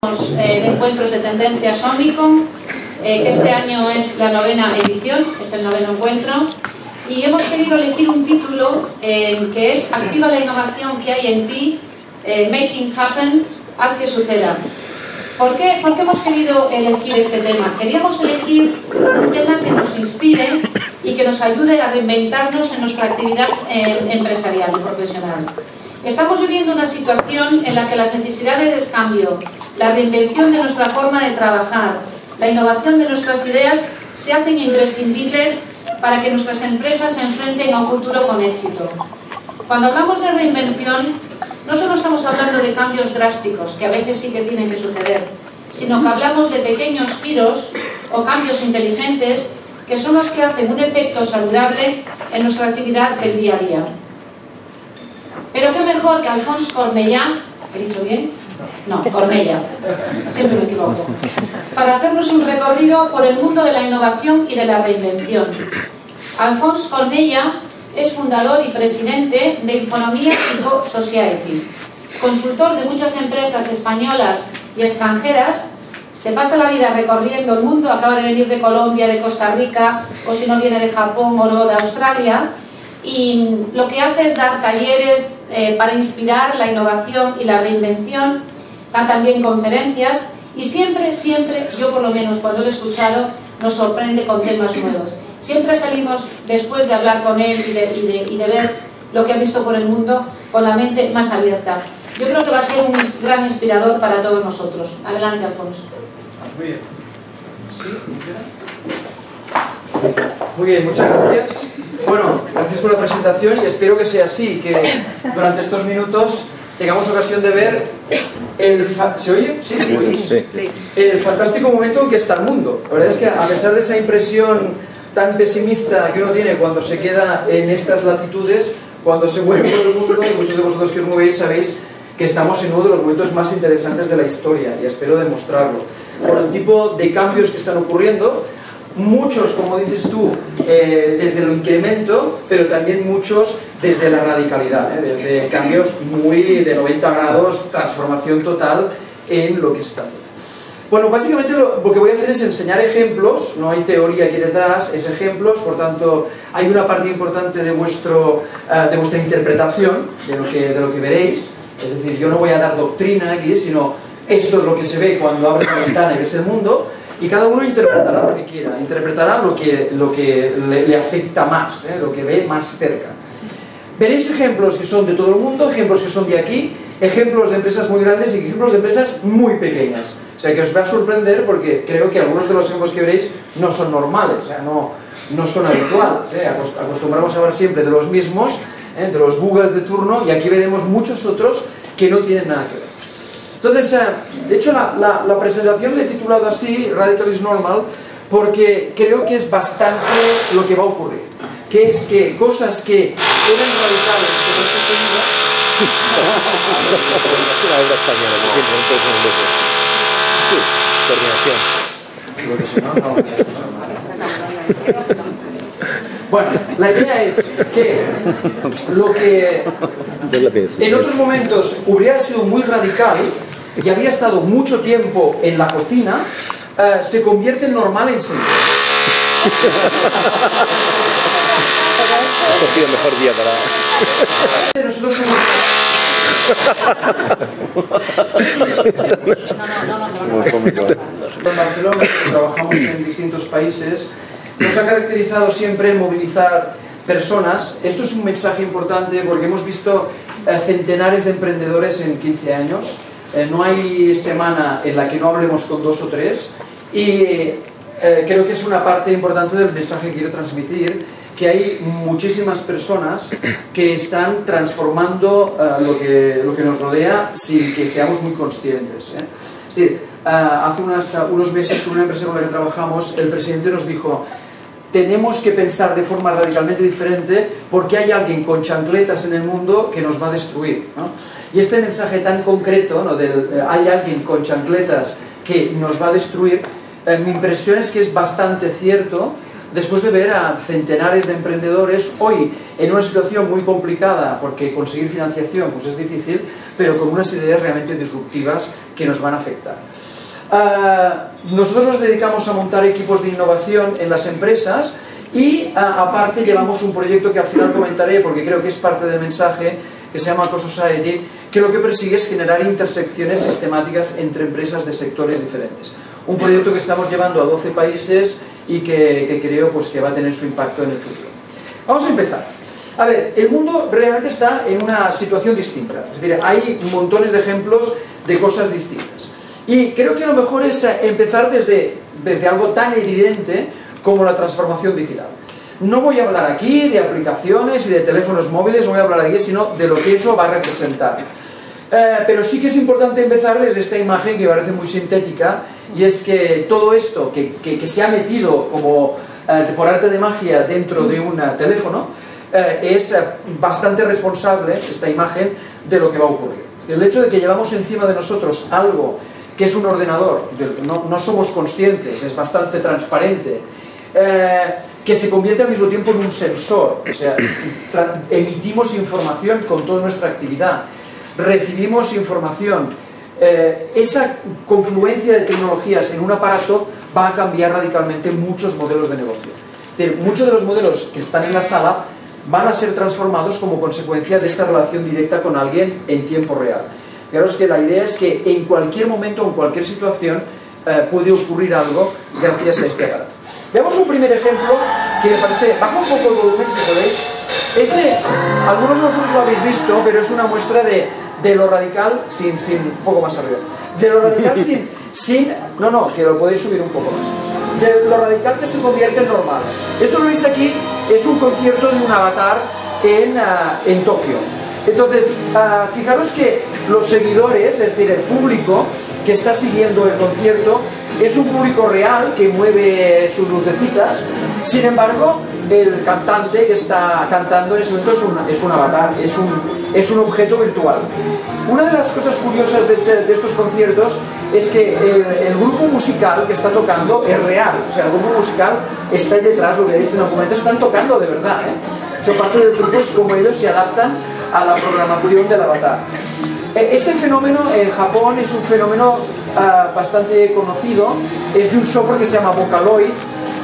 De encuentros de tendencias Omnicom. Este año es la 9ª edición, es el 9º encuentro, y hemos querido elegir un título que es Activa la innovación que hay en ti, Making Happen, haz que suceda. ¿Por qué hemos querido elegir este tema? Queríamos elegir un tema que nos inspire y que nos ayude a reinventarnos en nuestra actividad empresarial y profesional. Estamos viviendo una situación en la que las necesidades de cambio, la reinvención de nuestra forma de trabajar, la innovación de nuestras ideas se hacen imprescindibles para que nuestras empresas se enfrenten a un futuro con éxito. Cuando hablamos de reinvención, no solo estamos hablando de cambios drásticos, que a veces sí que tienen que suceder, sino que hablamos de pequeños giros o cambios inteligentes que son los que hacen un efecto saludable en nuestra actividad del día a día. Pero qué mejor que Alphonse Cornellà, ¿he dicho bien? No, Cornellà, siempre me equivoco, para hacernos un recorrido por el mundo de la innovación y de la reinvención. Alphonse Cornellà es fundador y presidente de Infonomia Eco Society, consultor de muchas empresas españolas y extranjeras. Se pasa la vida recorriendo el mundo, acaba de venir de Colombia, de Costa Rica, o si no viene de Japón o no de Australia, y lo que hace es dar talleres para inspirar la innovación y la reinvención, da también conferencias, y siempre, yo por lo menos cuando lo he escuchado, nos sorprende con temas nuevos. Siempre salimos, después de hablar con él y de ver lo que ha visto por el mundo, con la mente más abierta. Yo creo que va a ser un gran inspirador para todos nosotros. Adelante, Alfonso. Muy bien. ¿Sí? Muy bien, muchas gracias. Bueno, gracias por la presentación y espero que sea así, que durante estos minutos tengamos ocasión de ver ¿se oye? ¿Sí? Sí. El fantástico momento en que está el mundo. La verdad es que a pesar de esa impresión tan pesimista que uno tiene cuando se queda en estas latitudes, cuando se mueve por el mundo, y muchos de vosotros que os movéis sabéis que estamos en uno de los momentos más interesantes de la historia, y espero demostrarlo. Por el tipo de cambios que están ocurriendo, muchos, como dices tú, desde el incremento, pero también muchos desde la radicalidad, desde cambios muy de 90 grados, transformación total en lo que está haciendo. Bueno, básicamente lo que voy a hacer es enseñar ejemplos, no hay teoría aquí detrás, es ejemplos, por tanto hay una parte importante de vuestra interpretación de lo que veréis, es decir, yo no voy a dar doctrina aquí, sino esto es lo que se ve cuando abres la ventana y ves el mundo, y cada uno interpretará lo que quiera, interpretará lo que le afecta más, lo que ve más cerca. Veréis ejemplos que son de todo el mundo, ejemplos que son de aquí, ejemplos de empresas muy grandes y ejemplos de empresas muy pequeñas. O sea que os va a sorprender porque creo que algunos de los ejemplos que veréis no son normales, o sea, no son habituales. Acostumbramos a hablar siempre de los mismos, de los Googles de turno, y aquí veremos muchos otros que no tienen nada que ver. Entonces, de hecho, la presentación le he titulado así, Radical is Normal, porque creo que es bastante lo que va a ocurrir. Que es que cosas que eran radicales como esta seguida... Una obra española, que siempre, entonces un Sí, bueno, la idea es que lo que en otros momentos hubiera sido muy radical y había estado mucho tiempo en la cocina, se convierte en normal enseguida. Cocina mejor día para... Nosotros en Barcelona trabajamos en distintos países. Nos ha caracterizado siempre el movilizar personas. Esto es un mensaje importante porque hemos visto centenares de emprendedores en 15 años. No hay semana en la que no hablemos con 2 o 3, y creo que es una parte importante del mensaje que quiero transmitir, que hay muchísimas personas que están transformando lo que nos rodea sin que seamos muy conscientes. Es decir, hace unos meses con una empresa con la que trabajamos, el presidente nos dijo: tenemos que pensar de forma radicalmente diferente porque hay alguien con chancletas en el mundo que nos va a destruir, ¿no? Y este mensaje tan concreto, ¿no?, hay alguien con chancletas que nos va a destruir, mi impresión es que es bastante cierto después de ver a centenares de emprendedores hoy en una situación muy complicada porque conseguir financiación pues es difícil, pero con unas ideas realmente disruptivas que nos van a afectar. Nosotros nos dedicamos a montar equipos de innovación en las empresas y aparte llevamos un proyecto que al final comentaré porque creo que es parte del mensaje, que se llama Co-Society, que lo que persigue es generar intersecciones sistemáticas entre empresas de sectores diferentes. Un proyecto que estamos llevando a 12 países y que creo pues, que va a tener su impacto en el futuro. Vamos a empezar. A ver, el mundo realmente está en una situación distinta. Es decir, hay montones de ejemplos de cosas distintas. Y creo que lo mejor es empezar desde algo tan evidente como la transformación digital. No voy a hablar aquí de aplicaciones y de teléfonos móviles, no voy a hablar aquí, sino de lo que eso va a representar. Pero sí que es importante empezar desde esta imagen que me parece muy sintética, y es que todo esto que se ha metido como por arte de magia dentro de un teléfono es bastante responsable, esta imagen, de lo que va a ocurrir. El hecho de que llevamos encima de nosotros algo que es un ordenador, no somos conscientes, es bastante transparente, que se convierte al mismo tiempo en un sensor, o sea, emitimos información con toda nuestra actividad, recibimos información, esa confluencia de tecnologías en un aparato va a cambiar radicalmente muchos modelos de negocio. Es decir, muchos de los modelos que están en la sala van a ser transformados como consecuencia de esta relación directa con alguien en tiempo real. Fijaros que la idea es que en cualquier momento, en cualquier situación, puede ocurrir algo gracias a este aparato. Veamos un primer ejemplo que me parece... Baja un poco el volumen si podéis. Algunos de vosotros lo habéis visto, pero es una muestra de lo radical sin un poco más arriba. De lo radical no, que lo podéis subir un poco más. De lo radical que se convierte en normal. Esto lo veis aquí, es un concierto de un avatar en Tokio. Entonces, fijaros que los seguidores, es decir, el público que está siguiendo el concierto, es un público real que mueve sus lucecitas. Sin embargo, el cantante que está cantando en ese momento es un avatar, es un objeto virtual. Una de las cosas curiosas de estos conciertos es que el grupo musical que está tocando es real. O sea, el grupo musical está ahí detrás, lo que veis en el momento, están tocando de verdad, O sea, parte del truco es cómo ellos se adaptan a la programación del avatar. Este fenómeno en Japón es un fenómeno bastante conocido, es de un software que se llama Vocaloid.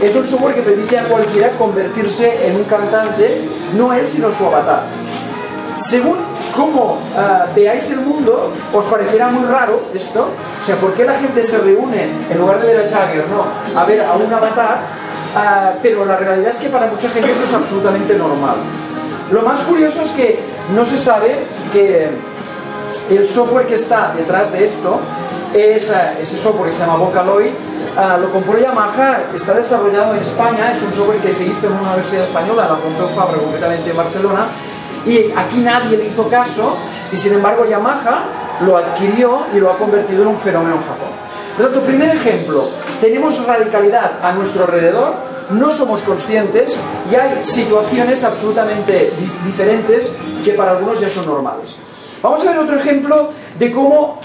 Es un software que permite a cualquiera convertirse en un cantante, no él sino su avatar. Según cómo veáis el mundo, os parecerá muy raro esto, o sea, ¿por qué la gente se reúne en lugar de ver a Jagger, a ver a un avatar? Pero la realidad es que para mucha gente esto es absolutamente normal. Lo más curioso es que no se sabe que el software que está detrás de esto es ese software que se llama Vocaloid. Lo compró Yamaha, está desarrollado en España, es un software que se hizo en una universidad española, la compró Fabra, concretamente en Barcelona, y aquí nadie le hizo caso, y sin embargo Yamaha lo adquirió y lo ha convertido en un fenómeno en Japón. Por lo tanto, primer ejemplo, tenemos radicalidad a nuestro alrededor, no somos conscientes y hay situaciones absolutamente diferentes que para algunos ya son normales. Vamos a ver otro ejemplo de cómo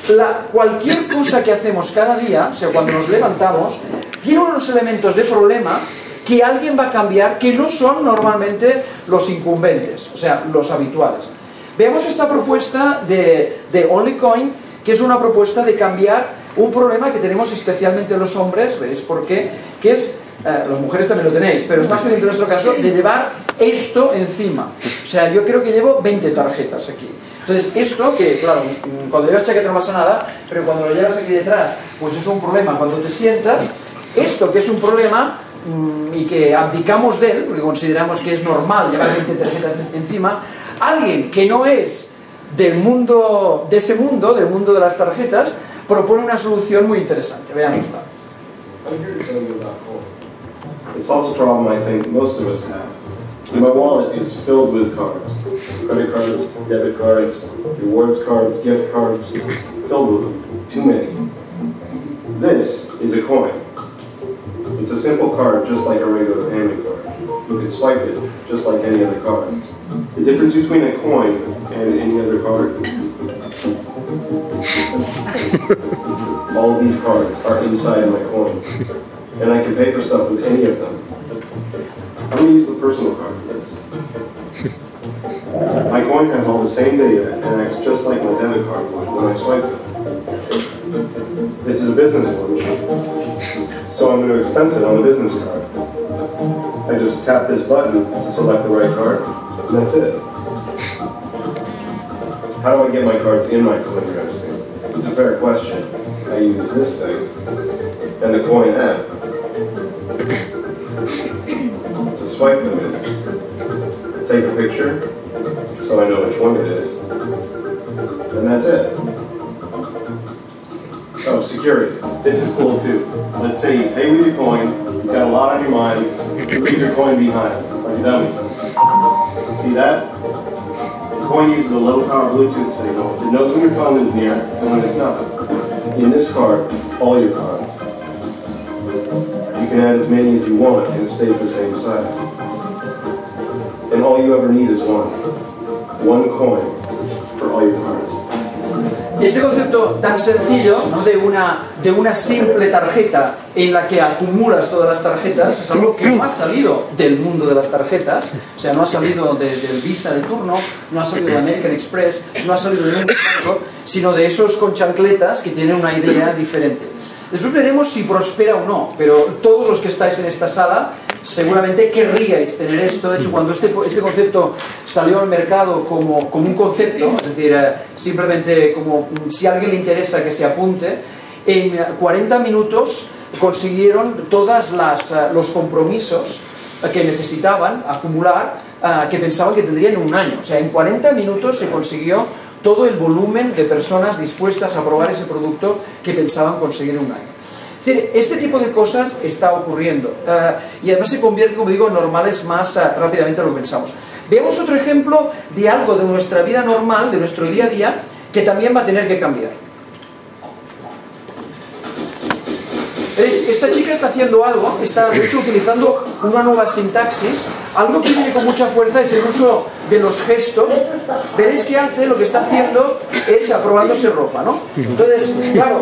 cualquier cosa que hacemos cada día, o sea, cuando nos levantamos, tiene unos elementos de problema que alguien va a cambiar que no son normalmente los incumbentes, o sea, los habituales. Veamos esta propuesta de OnlyCoin, que es una propuesta de cambiar un problema que tenemos especialmente los hombres, ¿veis por qué? Que es, las mujeres también lo tenéis, pero es más en nuestro caso, de llevar esto encima. O sea, yo creo que llevo 20 tarjetas aquí. Entonces, esto que, claro, cuando llevas chaqueta no pasa nada, pero cuando lo llevas aquí detrás, pues es un problema. Cuando te sientas, esto que es un problema y que abdicamos de él, porque consideramos que es normal llevar 20 tarjetas encima, alguien que no es del mundo, del mundo de las tarjetas, propone una solución muy interesante. Veámosla. It's also a problem I think most of us have. So my wallet is filled with cards. Credit cards, debit cards, rewards cards, gift cards, filled with them. Too many. This is a coin. It's a simple card just like a regular payment card. You can swipe it just like any other card. The difference between a coin and any other card, all of these cards are inside my coin. And I can pay for stuff with any of them. I'm going to use the personal card for this. My coin has all the same data and acts just like my debit card would when I swipe it. is a business lunch, so I'm going to expense it on the business card. I just tap this button to select the right card, and that's it. How do I get my cards in my coin registry? It's a fair question. I use this thing and the coin app to swipe them in. Take a picture so I know which one it is, and that's it. Oh, security. This is cool too. Let's say you pay with your coin, you've got a lot on your mind, you leave your coin behind, like a dummy. See that? The coin uses a low-power Bluetooth signal. It knows when your phone is near and when it's not. In this card, all your cards. You can add as many as you want and it stays the same size. And all you ever need is one. One coin for all your cards. Este concepto tan sencillo, ¿no? de una simple tarjeta en la que acumulas todas las tarjetas es algo que no ha salido del mundo de las tarjetas, o sea, no ha salido del Visa de turno, no ha salido de American Express, no ha salido de ningún banco, sino de esos con chancletas que tienen una idea diferente. Después veremos si prospera o no, pero todos los que estáis en esta sala seguramente querríais tener esto. De hecho, cuando este concepto salió al mercado como un concepto, es decir, simplemente como si a alguien le interesa que se apunte, en 40 minutos consiguieron todos los compromisos que necesitaban acumular, que pensaban que tendrían en un año. O sea, en 40 minutos se consiguió todo el volumen de personas dispuestas a probar ese producto que pensaban conseguir en un año. Es decir, este tipo de cosas está ocurriendo y además se convierte, como digo, en normales más rápidamente de lo que pensamos. Veamos otro ejemplo de algo de nuestra vida normal, de nuestro día a día, que también va a tener que cambiar. ¿Veis? Esta chica está haciendo algo, está de hecho utilizando una nueva sintaxis. Algo que viene con mucha fuerza es el uso de los gestos. Veréis que hace, lo que está haciendo es aprobándose ropa, ¿no? Entonces, claro,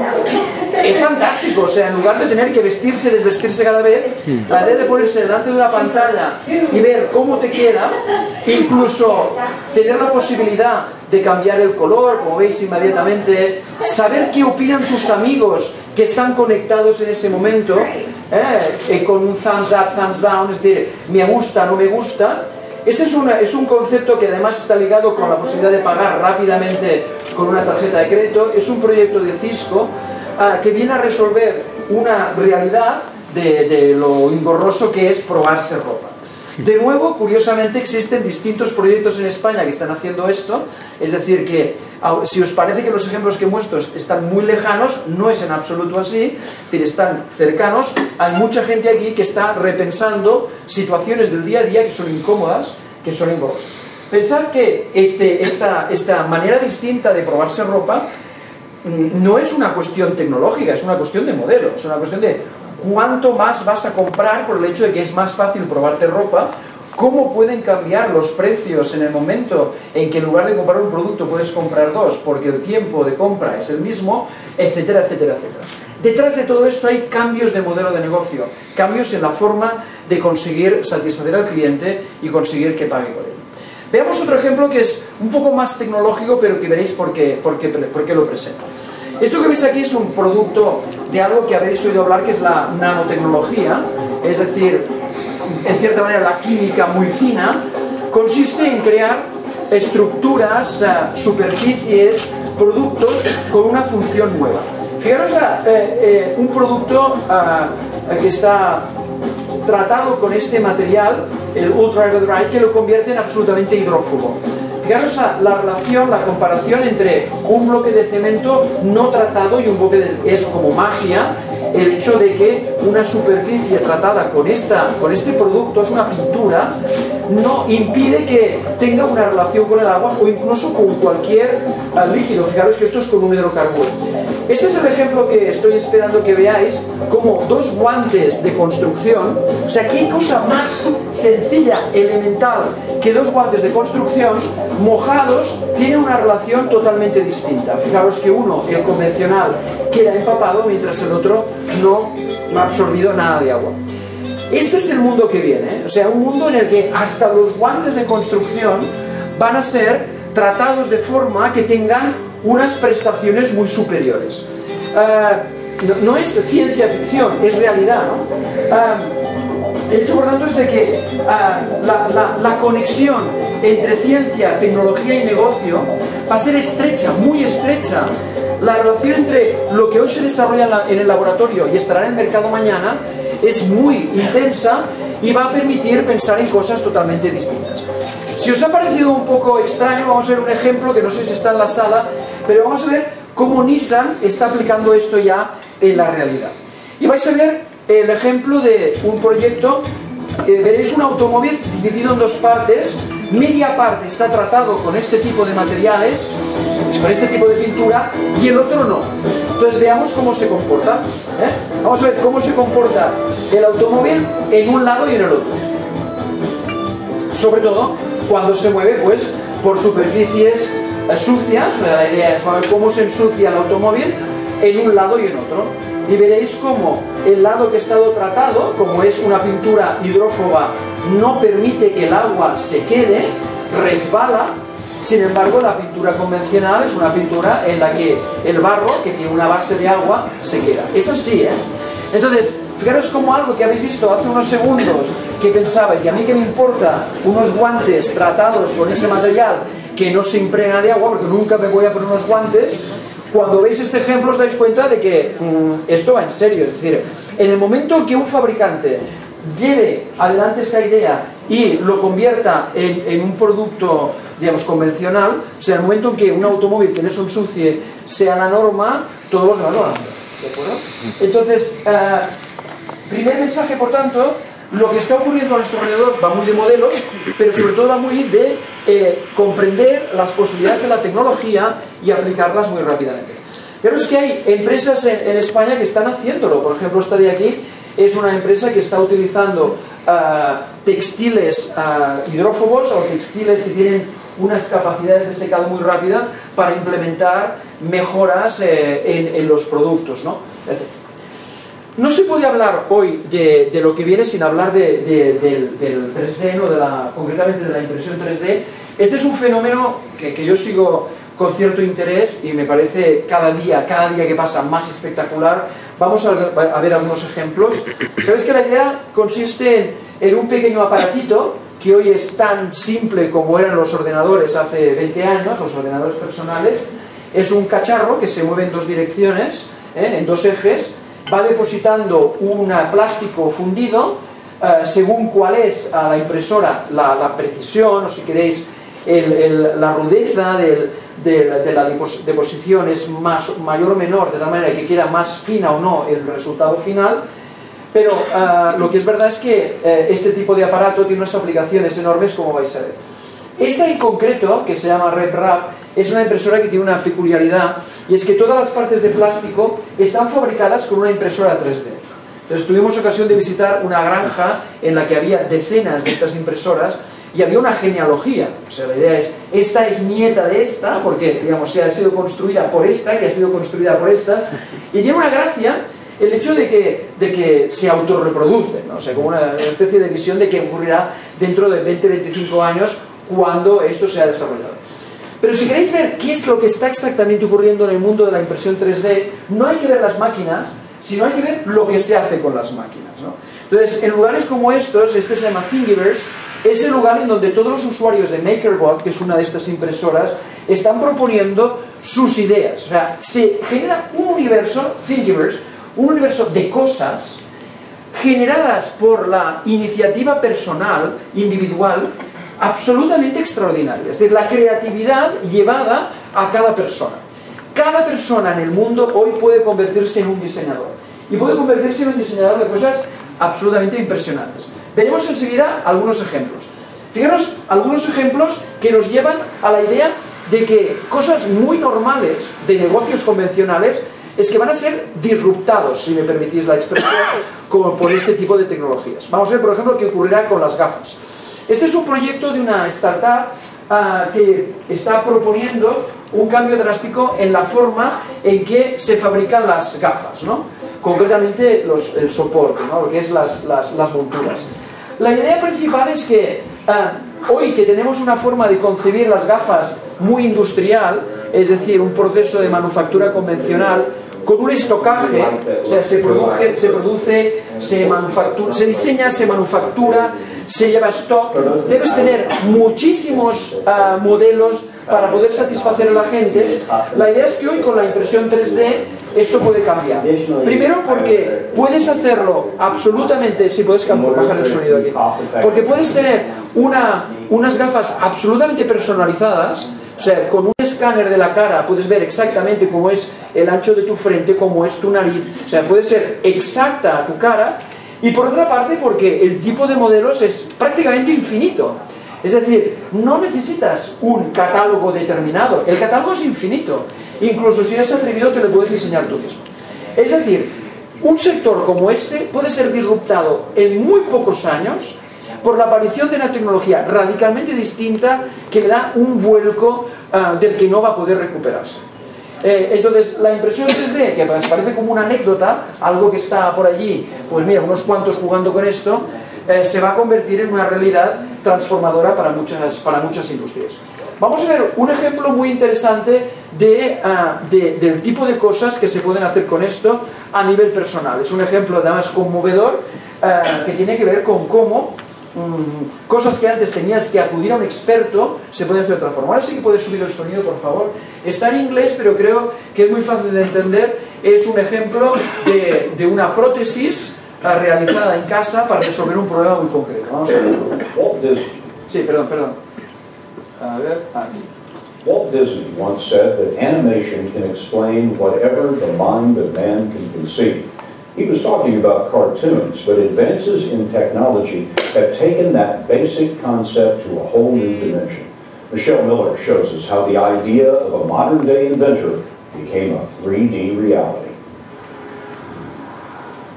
es fantástico. O sea, en lugar de tener que vestirse, desvestirse cada vez, la idea de ponerse delante de una pantalla y ver cómo te queda, incluso tener la posibilidad de cambiar el color, como veis inmediatamente, saber qué opinan tus amigos que están conectados en ese momento, con un thumbs up, thumbs down, es decir, me gusta, no me gusta. Este es un concepto que además está ligado con la posibilidad de pagar rápidamente con una tarjeta de crédito. Es un proyecto de Cisco que viene a resolver una realidad de lo engorroso que es probarse ropa. De nuevo, curiosamente, existen distintos proyectos en España que están haciendo esto, es decir, que si os parece que los ejemplos que muestro están muy lejanos, no es en absoluto así, es decir, están cercanos. Hay mucha gente aquí que está repensando situaciones del día a día que son incómodas, que son engorrosas. Pensad que esta manera distinta de probarse ropa no es una cuestión tecnológica, es una cuestión de modelo, es una cuestión de cuánto más vas a comprar por el hecho de que es más fácil probarte ropa, cómo pueden cambiar los precios en el momento en que en lugar de comprar un producto puedes comprar dos porque el tiempo de compra es el mismo, etcétera, etcétera, etcétera. Detrás de todo esto hay cambios de modelo de negocio, cambios en la forma de conseguir satisfacer al cliente y conseguir que pague por él. Veamos otro ejemplo que es un poco más tecnológico, pero que veréis por qué lo presento. Esto que veis aquí es un producto de algo que habréis oído hablar, que es la nanotecnología, es decir, en cierta manera la química muy fina. Consiste en crear estructuras, superficies, productos con una función nueva. Fijaros un producto que está tratado con este material, el Ultra Dry, que lo convierte en absolutamente hidrófugo. Fijaros la relación, la comparación entre un bloque de cemento no tratado y un bloque es como magia. El hecho de que una superficie tratada con este producto, es una pintura, no impide que tenga una relación con el agua o incluso con cualquier líquido. Fijaros que esto es con un hidrocarburo. Este es el ejemplo que estoy esperando que veáis, como dos guantes de construcción. O sea, ¿qué cosa más sencilla, elemental, que dos guantes de construcción mojados tienen una relación totalmente distinta? Fijaros que uno, el convencional, queda empapado, mientras el otro no ha absorbido nada de agua. Este es el mundo que viene, o sea, un mundo en el que hasta los guantes de construcción van a ser tratados de forma que tengan unas prestaciones muy superiores. no es ciencia ficción, es realidad, ¿no? El hecho, por tanto, es de que la conexión entre ciencia, tecnología y negocio va a ser estrecha, muy estrecha. La relación entre lo que hoy se desarrolla en el laboratorio y estará en el mercado mañana es muy intensa y va a permitir pensar en cosas totalmente distintas. Si os ha parecido un poco extraño, vamos a ver un ejemplo que no sé si está en la sala, pero vamos a ver cómo Nissan está aplicando esto ya en la realidad. Y vais a ver el ejemplo de un proyecto, veréis un automóvil dividido en dos partes, media parte está tratado con este tipo de materiales, con este tipo de pintura, y el otro no. Entonces veamos cómo se comporta. Vamos a ver cómo se comporta el automóvil en un lado y en el otro. Sobre todo cuando se mueve pues por superficies sucias. La idea es ver cómo se ensucia el automóvil en un lado y en otro. Y veréis cómo el lado que ha estado tratado, como es una pintura hidrófoba, no permite que el agua se quede, resbala. Sin embargo, la pintura convencional es una pintura en la que el barro, que tiene una base de agua, se queda. Es así, ¿eh? Entonces, fijaros como algo que habéis visto hace unos segundos, que pensabais, ¿y a mí qué me importa unos guantes tratados con ese material que no se impregna de agua, porque nunca me voy a poner unos guantes? Cuando veis este ejemplo os dais cuenta de que esto va en serio. Es decir, en el momento en que un fabricante lleve adelante esta idea y lo convierta en un producto, digamos, convencional, o sea, en el momento en que un automóvil que no se ensucie sea la norma, todos los demás lo van a hacer. ¿De acuerdo? Entonces, primer mensaje, por tanto, lo que está ocurriendo a nuestro alrededor va muy de modelos, pero sobre todo va muy de comprender las posibilidades de la tecnología y aplicarlas muy rápidamente. Pero es que hay empresas en España que están haciéndolo. Por ejemplo, esta de aquí es una empresa que está utilizando textiles hidrófobos o textiles que tienen unas capacidades de secado muy rápida para implementar mejoras en los productos, ¿no? No se puede hablar hoy de lo que viene sin hablar del 3D, ¿no? Concretamente de la impresión 3D. Este es un fenómeno que yo sigo con cierto interés y me parece cada día que pasa más espectacular. Vamos a ver algunos ejemplos. Sabéis que la idea consiste en un pequeño aparatito que hoy es tan simple como eran los ordenadores hace 20 años, los ordenadores personales. Es un cacharro que se mueve en dos direcciones, en dos ejes. Va depositando un plástico fundido, según cuál es a la impresora la precisión, o si queréis la rudeza de la deposición es mayor o menor, de tal manera que queda más fina o no el resultado final. Pero lo que es verdad es que este tipo de aparato tiene unas aplicaciones enormes, como vais a ver. Esta en concreto, que se llama RepRap, es una impresora que tiene una peculiaridad, y es que todas las partes de plástico están fabricadas con una impresora 3D. Entonces tuvimos ocasión de visitar una granja en la que había decenas de estas impresoras y había una genealogía. O sea, la idea es, esta es nieta de esta, porque digamos, se ha sido construida por esta, que ha sido construida por esta, y tiene una gracia el hecho de que se autorreproduce, ¿no? O sea, como una especie de visión de que ocurrirá dentro de 20-25 años cuando esto se ha desarrollado. Pero si queréis ver qué es lo que está exactamente ocurriendo en el mundo de la impresión 3D, no hay que ver las máquinas, sino hay que ver lo que se hace con las máquinas, ¿no? Entonces, en lugares como estos, este se llama Thingiverse, es el lugar en donde todos los usuarios de MakerBot, que es una de estas impresoras, están proponiendo sus ideas. O sea, se genera un universo, Thingiverse, un universo de cosas generadas por la iniciativa personal, individual, absolutamente extraordinaria. Es decir, la creatividad llevada a cada persona. Cada persona en el mundo hoy puede convertirse en un diseñador. Y puede convertirse en un diseñador de cosas absolutamente impresionantes. Veremos enseguida algunos ejemplos. Fijaros, algunos ejemplos que nos llevan a la idea de que cosas muy normales de negocios convencionales es que van a ser disruptados, si me permitís la expresión, como por este tipo de tecnologías. Vamos a ver, por ejemplo, qué ocurrirá con las gafas. Este es un proyecto de una startup que está proponiendo un cambio drástico en la forma en que se fabrican las gafas, ¿no? Concretamente el soporte, ¿no? Lo que es las monturas. La idea principal es que hoy que tenemos una forma de concebir las gafas muy industrial, es decir, un proceso de manufactura convencional, con un estocaje, o sea, se produce, se manufactura, se diseña, se manufactura, se lleva stock. Debes tener muchísimos modelos para poder satisfacer a la gente. La idea es que hoy con la impresión 3D esto puede cambiar. Primero porque puedes hacerlo absolutamente, si puedes bajar el sonido aquí, porque puedes tener unas gafas absolutamente personalizadas. O sea, con un escáner de la cara puedes ver exactamente cómo es el ancho de tu frente, cómo es tu nariz. O sea, puede ser exacta a tu cara. Y por otra parte, porque el tipo de modelos es prácticamente infinito. Es decir, no necesitas un catálogo determinado. El catálogo es infinito. Incluso si eres atrevido, te lo puedes diseñar tú mismo. Es decir, un sector como este puede ser disruptado en muy pocos años por la aparición de una tecnología radicalmente distinta que le da un vuelco del que no va a poder recuperarse. Entonces, la impresión 3D, que parece como una anécdota, algo que está por allí, pues mira, unos cuantos jugando con esto, se va a convertir en una realidad transformadora para muchas industrias. Vamos a ver un ejemplo muy interesante del tipo de cosas que se pueden hacer con esto a nivel personal. Es un ejemplo además conmovedor que tiene que ver con cómo cosas que antes tenías que acudir a un experto se pueden hacer de otra forma. Ahora sí que puedes subir el sonido, por favor. Está en inglés, pero creo que es muy fácil de entender. Es un ejemplo de una prótesis realizada en casa para resolver un problema muy concreto. Vamos a ver. Sí, perdón. A ver, aquí. Walt Disney once said that animation can explain whatever the mind of man can conceive. He was talking about cartoons, but advances in technology have taken that basic concept to a whole new dimension. Michelle Miller shows us how the idea of a modern-day inventor became a 3D reality.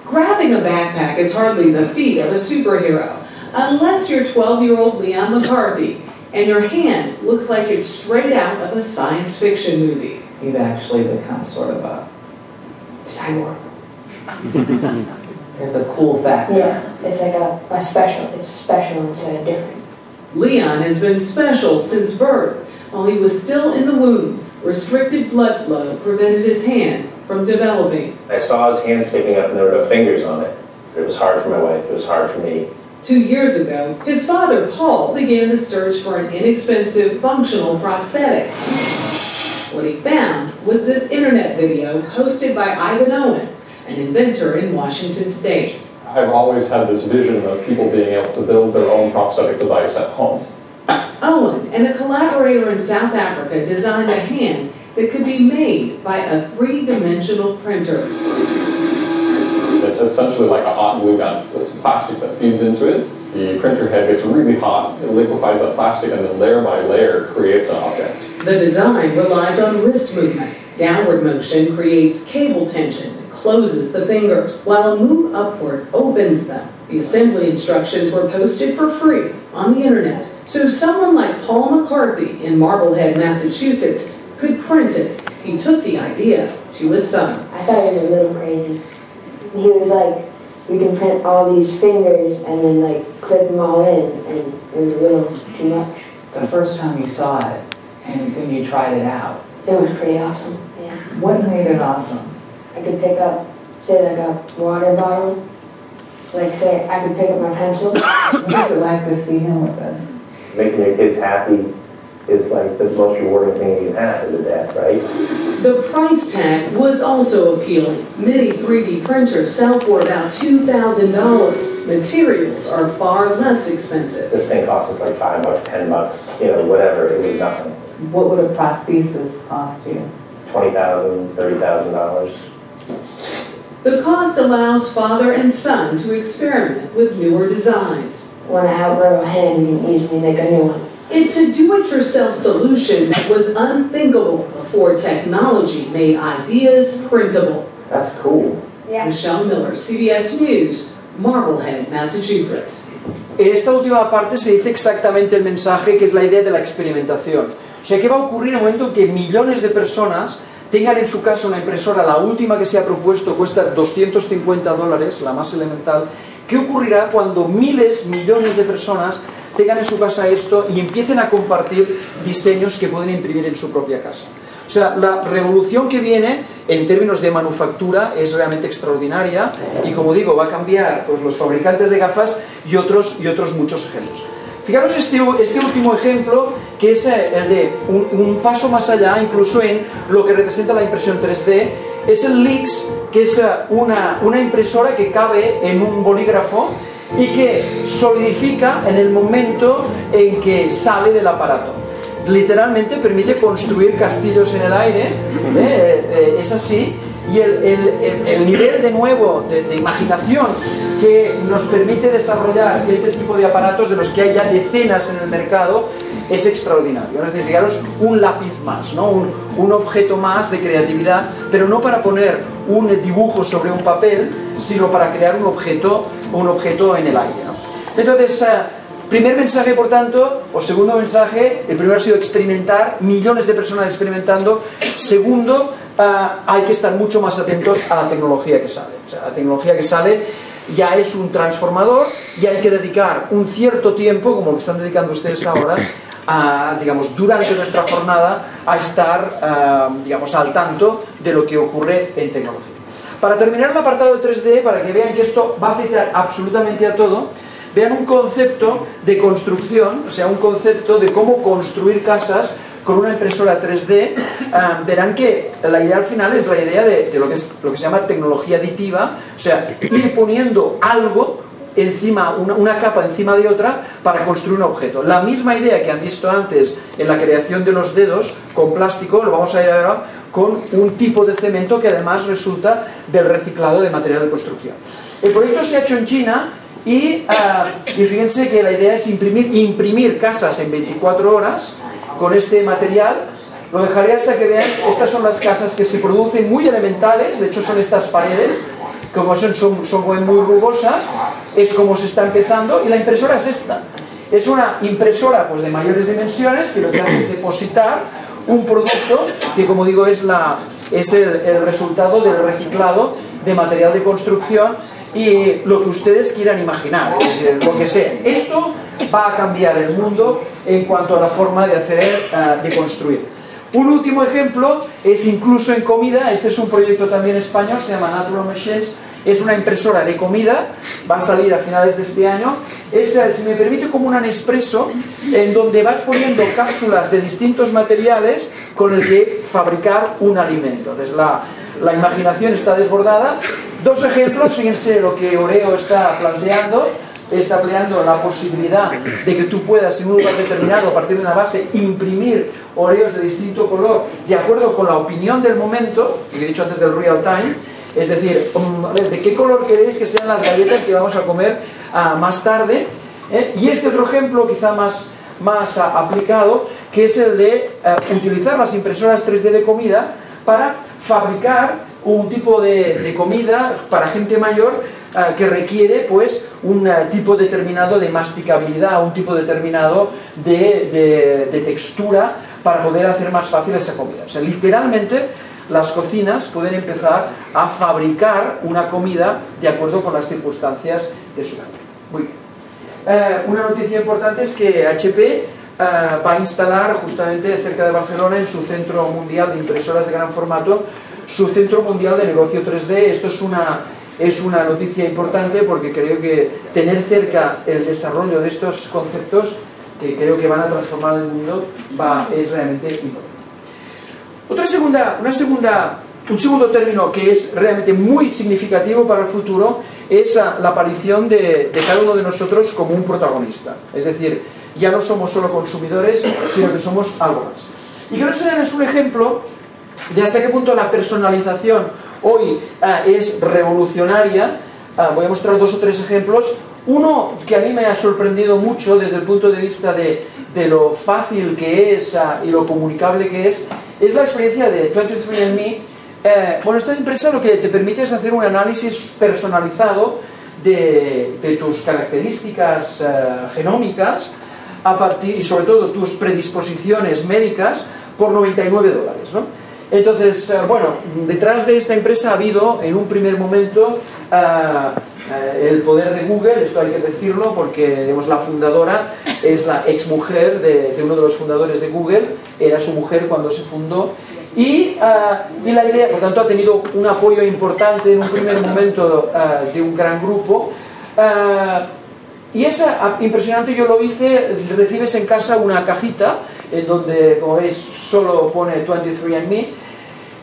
Grabbing a backpack is hardly the feat of a superhero, unless you're 12-year-old Leon McCarthy, and your hand looks like it's straight out of a science fiction movie. You've actually become sort of a cyborg. There's a cool factor. Yeah, it's like a special. It's special instead of different. Leon has been special since birth. While he was still in the womb, restricted blood flow prevented his hand from developing. I saw his hand sticking up and there were no fingers on it. It was hard for my wife, it was hard for me. 2 years ago, his father, Paul, began to search for an inexpensive, functional prosthetic. What he found was this internet video hosted by Ivan Owen, an inventor in Washington State. I've always had this vision of people being able to build their own prosthetic device at home. Owen and a collaborator in South Africa designed a hand that could be made by a three-dimensional printer. It's essentially like a hot glue gun. There's plastic that feeds into it. The printer head gets really hot, it liquefies that plastic, and then layer by layer creates an object. The design relies on wrist movement. Downward motion creates cable tension that closes the fingers, while a move upward opens them. The assembly instructions were posted for free on the internet, so someone like Paul McCarthy in Marblehead, Massachusetts, could print it. He took the idea to his son. I thought it was a little crazy. He was like, we can print all these fingers and then like clip them all in, and it was a little too much. The first time you saw it, and when you tried it out, it was pretty awesome, yeah. What made it awesome? I could pick up, say like a water bottle, like say I could pick up my pencil. What's it like to see him with this? Making your kids happy is like the most rewarding thing you can have as a dad, right? The price tag was also appealing. Many 3D printers sell for about $2,000. Materials are far less expensive. This thing cost us like $5, $10, you know, whatever. It was nothing. What would a prosthesis cost you? $20,000, $30,000. The cost allows father and son to experiment with newer designs. When I outgrow a hand, you can easily make a new one. It's a do-it-yourself solution that was unthinkable before technology made ideas printable. That's cool. Yeah. Michelle Miller, CBS News, Marblehead, Massachusetts. En esta última parte se dice exactamente el mensaje, que es la idea de la experimentación. O sea, ¿qué va a ocurrir en el momento en que millones de personas tengan en su casa una impresora, la última que se ha propuesto cuesta $250, la más elemental? ¿Qué ocurrirá cuando miles, millones de personas tengan en su casa esto y empiecen a compartir diseños que pueden imprimir en su propia casa? O sea, la revolución que viene en términos de manufactura es realmente extraordinaria y, como digo, va a cambiar pues, los fabricantes de gafas y otros muchos ejemplos. Fijaros este último ejemplo, que es el de un paso más allá, incluso en lo que representa la impresión 3D, es el LIX, que es una impresora que cabe en un bolígrafo y que solidifica en el momento en que sale del aparato. Literalmente permite construir castillos en el aire, es así, y el nivel de nuevo de imaginación que nos permite desarrollar este tipo de aparatos, de los que hay ya decenas en el mercado, es extraordinario. Es decir, fijaros, un lápiz más, ¿no? un objeto más de creatividad, pero no para poner un dibujo sobre un papel, sino para crear un objeto en el aire, ¿no? Entonces, primer mensaje, por tanto, o segundo mensaje, el primero ha sido experimentar, millones de personas experimentando. Segundo, hay que estar mucho más atentos a la tecnología que sale. O sea, la tecnología que sale ya es un transformador y hay que dedicar un cierto tiempo, como lo que están dedicando ustedes ahora, digamos, durante nuestra jornada, a estar, digamos, al tanto de lo que ocurre en tecnología. Para terminar el apartado de 3D, para que vean que esto va a afectar absolutamente a todo, vean un concepto de construcción, o sea, un concepto de cómo construir casas con una impresora 3D. Verán que la idea al final es la idea de lo que se llama tecnología aditiva, o sea, ir poniendo algo encima, una capa encima de otra para construir un objeto. La misma idea que han visto antes en la creación de los dedos con plástico, lo vamos a ver ahora con un tipo de cemento que además resulta del reciclado de material de construcción. El proyecto se ha hecho en China y fíjense que la idea es imprimir casas en 24 horas con este material. Lo dejaré hasta que vean. Estas son las casas que se producen, muy elementales. De hecho son estas paredes, como son muy rugosas. Es como se está empezando. Y la impresora es esta. Es una impresora pues de mayores dimensiones, que lo que hace es depositar un producto que, como digo, es el resultado del reciclado de material de construcción y lo que ustedes quieran imaginar, es decir, lo que sea. Esto va a cambiar el mundo en cuanto a la forma de hacer, de construir. Un último ejemplo es incluso en comida. Este es un proyecto también español, se llama Natural Machines. Es una impresora de comida, va a salir a finales de este año. Es, si me permite, como un Nespresso, en donde vas poniendo cápsulas de distintos materiales con el que fabricar un alimento. Entonces la imaginación está desbordada. Dos ejemplos, fíjense lo que Oreo está planteando. Está planteando la posibilidad de que tú puedas en un lugar determinado, a partir de una base, imprimir Oreos de distinto color de acuerdo con la opinión del momento, que he dicho antes del real time. Es decir, a ver, ¿de qué color queréis que sean las galletas que vamos a comer más tarde? Y este otro ejemplo, quizá más aplicado, que es el de utilizar las impresoras 3D de comida para fabricar un tipo de comida para gente mayor que requiere pues un tipo determinado de masticabilidad, un tipo determinado de textura para poder hacer más fácil esa comida. O sea, literalmente las cocinas pueden empezar a fabricar una comida de acuerdo con las circunstancias de su vida. Muy bien. Una noticia importante es que HP va a instalar justamente cerca de Barcelona, en su centro mundial de impresoras de gran formato, su centro mundial de negocio 3D. Esto es una noticia importante porque creo que tener cerca el desarrollo de estos conceptos, que creo que van a transformar el mundo, es realmente importante. Un segundo término que es realmente muy significativo para el futuro es la aparición de cada uno de nosotros como un protagonista. Es decir, ya no somos solo consumidores, sino que somos algo más. Y quiero enseñarles un ejemplo de hasta qué punto la personalización hoy es revolucionaria. Voy a mostrar 2 o 3 ejemplos. Uno que a mí me ha sorprendido mucho desde el punto de vista de lo fácil que es y lo comunicable que es la experiencia de 23andMe. Bueno, esta empresa lo que te permite es hacer un análisis personalizado de tus características genómicas y sobre todo tus predisposiciones médicas por $99, ¿no? Entonces, bueno, detrás de esta empresa ha habido en un primer momento el poder de Google. Esto hay que decirlo porque, digamos, la fundadora es la exmujer de uno de los fundadores de Google. Era su mujer cuando se fundó Y la idea, por tanto, ha tenido un apoyo importante en un primer momento de un gran grupo. Y es impresionante, yo lo hice, recibes en casa una cajita en donde, como veis, solo pone 23andMe.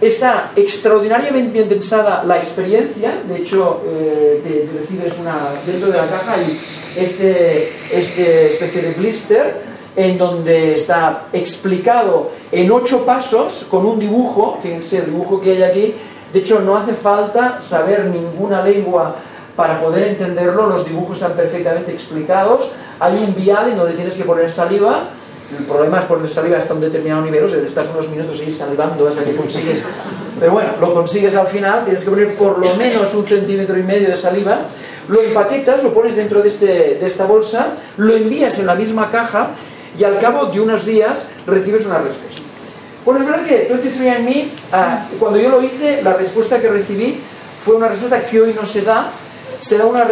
Está extraordinariamente bien pensada la experiencia, de hecho, te recibes dentro de la caja y este especie de blister en donde está explicado en 8 pasos con un dibujo, fíjense el dibujo que hay aquí. De hecho, no hace falta saber ninguna lengua para poder entenderlo, los dibujos están perfectamente explicados. Hay un vial en donde tienes que poner saliva. El problema es poner saliva hasta un determinado nivel, o sea, estás unos minutos ahí salivando hasta que consigues, pero bueno, lo consigues al final. Tienes que poner por lo menos 1,5 centímetros de saliva, lo empaquetas, lo pones dentro de esta bolsa, lo envías en la misma caja y al cabo de unos días recibes una respuesta. Bueno, es verdad que 23andMe, cuando yo lo hice, la respuesta que recibí fue una respuesta que hoy no se da. Se da una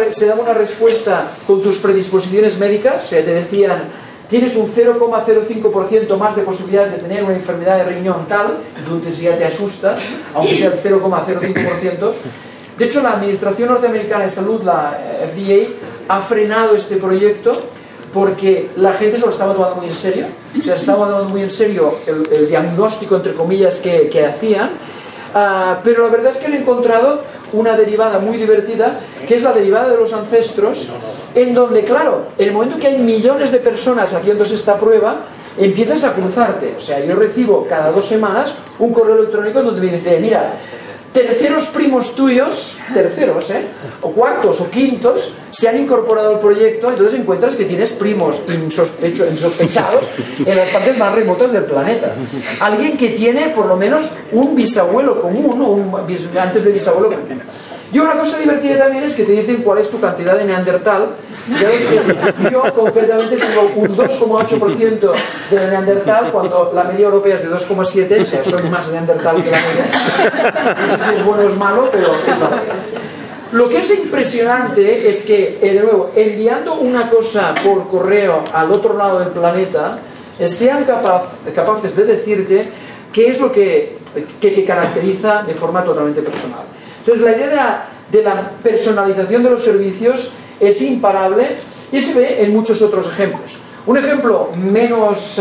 respuesta con tus predisposiciones médicas, o sea, te decían, tienes un 0,05% más de posibilidades de tener una enfermedad de riñón tal, entonces ya te asustas, aunque sea el 0,05%. De hecho, la Administración Norteamericana de Salud, la FDA, ha frenado este proyecto porque la gente se lo estaba tomando muy en serio. O sea, estaba tomando muy en serio el diagnóstico, entre comillas, que hacían. Pero la verdad es que han encontrado una derivada muy divertida, que es la derivada de los ancestros, en donde, claro, en el momento que hay millones de personas haciéndose esta prueba, empiezas a cruzarte. O sea, yo recibo cada 2 semanas un correo electrónico en donde me dice, mira, terceros primos tuyos, terceros, o cuartos o quintos, se han incorporado al proyecto. Entonces encuentras que tienes primos insospechados en las partes más remotas del planeta. Alguien que tiene por lo menos un bisabuelo común, o antes de bisabuelo común. Y una cosa divertida también es que te dicen cuál es tu cantidad de neandertal. Ya ves que yo concretamente tengo un 2,8% de neandertal, cuando la media europea es de 2,7, o sea, soy más neandertal que la media. No sé si es bueno o es malo, pero es la verdad. Lo que es impresionante es que, de nuevo, enviando una cosa por correo al otro lado del planeta, sean capaces de decirte qué es lo que te caracteriza de forma totalmente personal. Entonces, la idea de la personalización de los servicios es imparable y se ve en muchos otros ejemplos. Un ejemplo menos,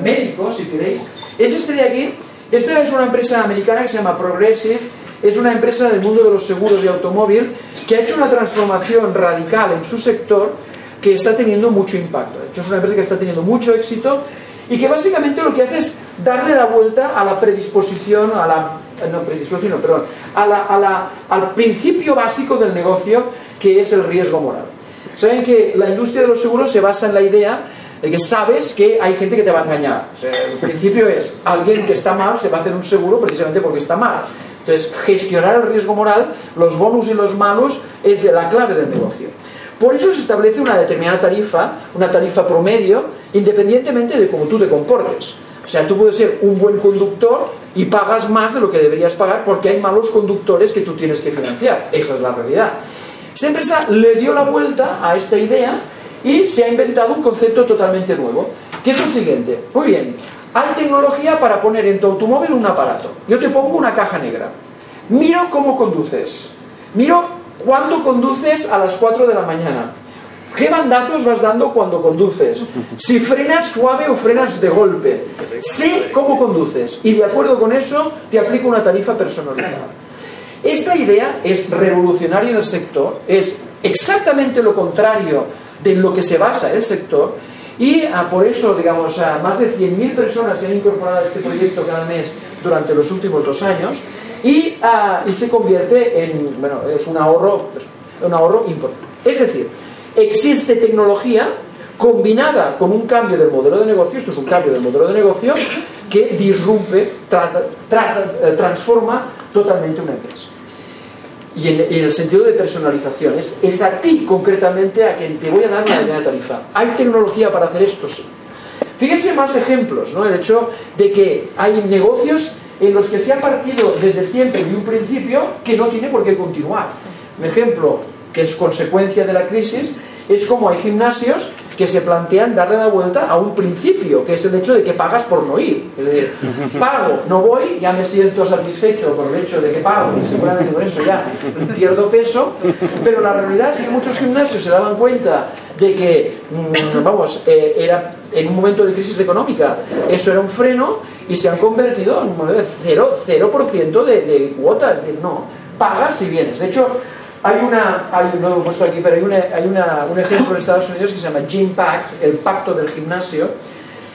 médico, si queréis, es este de aquí. Esta es una empresa americana que se llama Progressive. Es una empresa del mundo de los seguros de automóvil que ha hecho una transformación radical en su sector que está teniendo mucho impacto. De hecho, es una empresa que está teniendo mucho éxito y que básicamente lo que hace es darle la vuelta a la predisposición, al principio básico del negocio, que es el riesgo moral. Saben que la industria de los seguros se basa en la idea de que sabes que hay gente que te va a engañar. O sea, el principio es, alguien que está mal se va a hacer un seguro precisamente porque está mal. Entonces, gestionar el riesgo moral, los bonus y los malus, es la clave del negocio. Por eso se establece una determinada tarifa, una tarifa promedio, independientemente de cómo tú te comportes. O sea, tú puedes ser un buen conductor y pagas más de lo que deberías pagar porque hay malos conductores que tú tienes que financiar. Esa es la realidad. Esta empresa le dio la vuelta a esta idea y se ha inventado un concepto totalmente nuevo, que es el siguiente. Muy bien, hay tecnología para poner en tu automóvil un aparato. Yo te pongo una caja negra. Miro cómo conduces. Miro cuándo conduces a las 4 de la mañana. ¿Qué bandazos vas dando cuando conduces? Si frenas suave o frenas de golpe. Sé cómo conduces y de acuerdo con eso te aplico una tarifa personalizada. Esta idea es revolucionaria en el sector, es exactamente lo contrario de lo que se basa el sector y por eso, digamos, más de 100.000 personas se han incorporado a este proyecto cada mes durante los últimos 2 años y se convierte en, bueno, es un ahorro importante. Es decir, existe tecnología combinada con un cambio del modelo de negocio. Esto es un cambio del modelo de negocio que disrumpe, transforma totalmente una empresa. Y en el sentido de personalización, es a ti concretamente a quien te voy a dar una determinada tarifa. ¿Hay tecnología para hacer esto? Sí. Fíjense más ejemplos, ¿no? El hecho de que hay negocios en los que se ha partido desde siempre de un principio que no tiene por qué continuar. Un ejemplo que es consecuencia de la crisis es como hay gimnasios que se plantean darle la vuelta a un principio, que es el hecho de que pagas por no ir. Es decir, pago, no voy, ya me siento satisfecho por el hecho de que pago y seguramente por eso ya pierdo peso, pero la realidad es que muchos gimnasios se daban cuenta de que, era en un momento de crisis económica, eso era un freno y se han convertido en un modelo de 0% de cuotas. Es decir, no, pagas si vienes. De hecho, no lo he puesto aquí, pero hay un ejemplo en Estados Unidos que se llama Gym Pact, el pacto del gimnasio.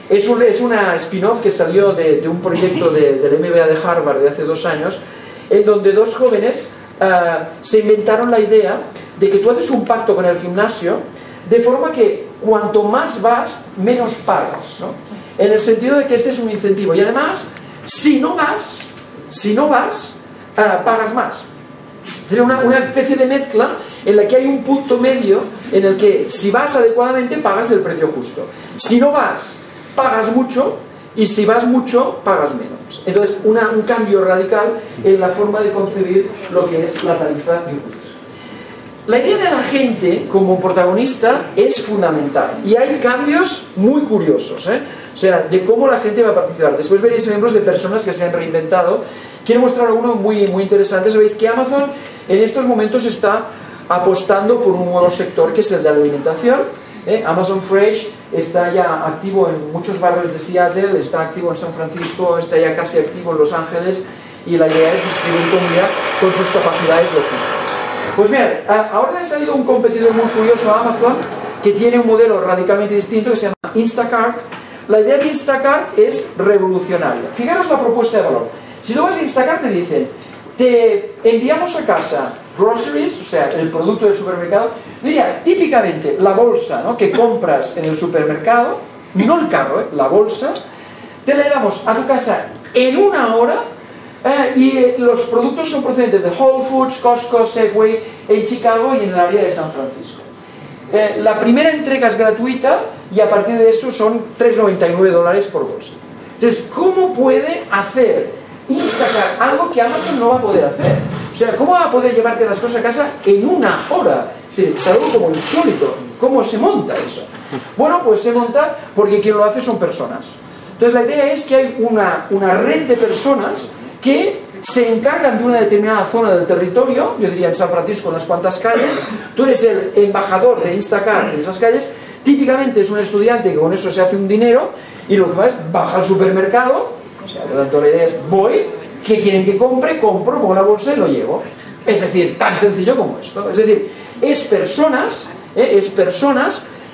Es una spin-off que salió de un proyecto del MBA de Harvard de hace 2 años, en donde 2 jóvenes se inventaron la idea de que tú haces un pacto con el gimnasio de forma que cuanto más vas, menos pagas, ¿no? En el sentido de que este es un incentivo. Y además, si no vas, pagas más. Es una especie de mezcla en la que hay un punto medio en el que si vas adecuadamente pagas el precio justo. Si no vas, pagas mucho, y si vas mucho, pagas menos. Entonces, un cambio radical en la forma de concebir lo que es la tarifa de un curso. La idea de la gente como protagonista es fundamental y hay cambios muy curiosos, o sea, de cómo la gente va a participar. Después veréis ejemplos de personas que se han reinventado. Quiero mostrar uno muy, muy interesante. Sabéis que Amazon en estos momentos está apostando por un nuevo sector que es el de la alimentación. Amazon Fresh está ya activo en muchos barrios de Seattle, está activo en San Francisco, está ya casi activo en Los Ángeles, y la idea es distribuir comida con sus capacidades logísticas. Pues bien, ahora le ha salido un competidor muy curioso a Amazon que tiene un modelo radicalmente distinto que se llama Instacart. La idea de Instacart es revolucionaria. Fijaros la propuesta de valor. Si tú vas a Instacart te dicen, te enviamos a casa groceries, o sea, el producto del supermercado. Diría, típicamente la bolsa, ¿no?, que compras en el supermercado, no el carro, la bolsa, te la llevamos a tu casa en 1 hora, y los productos son procedentes de Whole Foods, Costco, Safeway, en Chicago y en el área de San Francisco. La primera entrega es gratuita y a partir de eso son $3,99 por bolsa. Entonces, ¿cómo puede hacer Instacart algo que Amazon no va a poder hacer? O sea, ¿cómo va a poder llevarte las cosas a casa en 1 hora? Es algo como insólito. ¿Cómo se monta eso? Bueno, pues se monta porque quien lo hace son personas. Entonces la idea es que hay una red de personas que se encargan de una determinada zona del territorio. Yo diría en San Francisco unas cuantas calles. Tú eres el embajador de Instacart en esas calles. Típicamente es un estudiante que con eso se hace un dinero y lo que va es baja al supermercado. O sea, por lo tanto la idea es voy, ¿qué quieren que compre? Compro, pongo la bolsa y lo llevo. Es decir, tan sencillo como esto. Es decir, es personas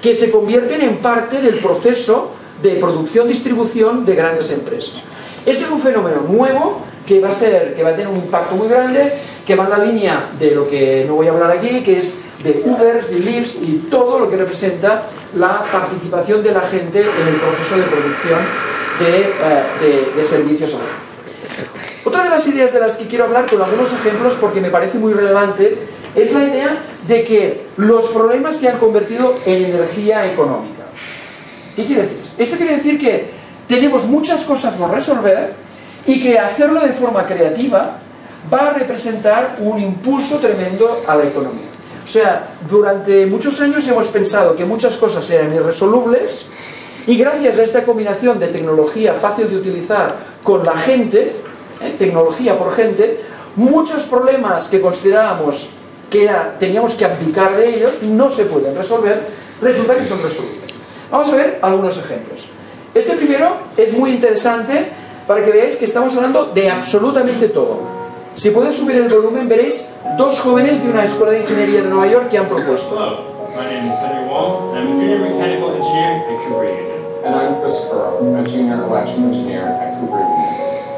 que se convierten en parte del proceso de producción-distribución de grandes empresas. Este es un fenómeno nuevo que va a tener un impacto muy grande, que va en la línea de lo que no voy a hablar aquí, que es de Ubers y Lyfts y todo lo que representa la participación de la gente en el proceso de producción de servicios. Otra de las ideas de las que quiero hablar con algunos ejemplos, porque me parece muy relevante, es la idea de que los problemas se han convertido en energía económica. ¿Qué quiere decir? Esto quiere decir que tenemos muchas cosas por resolver y que hacerlo de forma creativa va a representar un impulso tremendo a la economía. O sea, durante muchos años hemos pensado que muchas cosas eran irresolubles y gracias a esta combinación de tecnología fácil de utilizar con la gente, tecnología por gente, muchos problemas que considerábamos que teníamos que abdicar de ellos no se pueden resolver, resulta que son resolubles. Vamos a ver algunos ejemplos. Este primero es muy interesante para que veáis que estamos hablando de absolutamente todo. Si pueden subir el volumen veréis 2 jóvenes de una escuela de ingeniería de Nueva York que han propuesto. Hello, my name is Henry Wong, and I'm a junior mechanical engineer at Cooper Union. And I'm Chris Furrow, a junior electrical engineer at Cooper Union.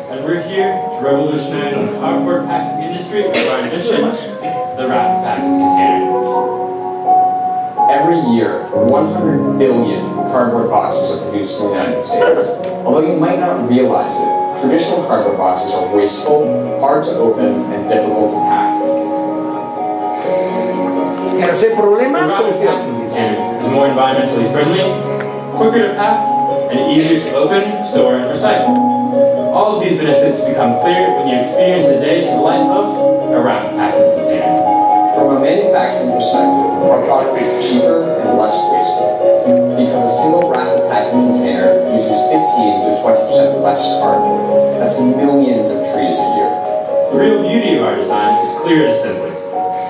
And we're here to revolutionize the cardboard packaging industry with our mission, the Rapid Packaging Container. Every year, 100 billion cardboard boxes are produced in the United States. Although you might not realize it, traditional cardboard boxes are wasteful, hard to open, and difficult to pack. Pero ese problema the Rapid Packaging Container is more environmentally friendly, quicker to pack, and easier to open, store, and recycle. All of these benefits become clear when you experience a day in the life of a Rapid Packaging Container. From a manufacturing perspective, our product is cheaper and less wasteful. less carbon. That's millions of trees a year. The real beauty of our design is clear and simple.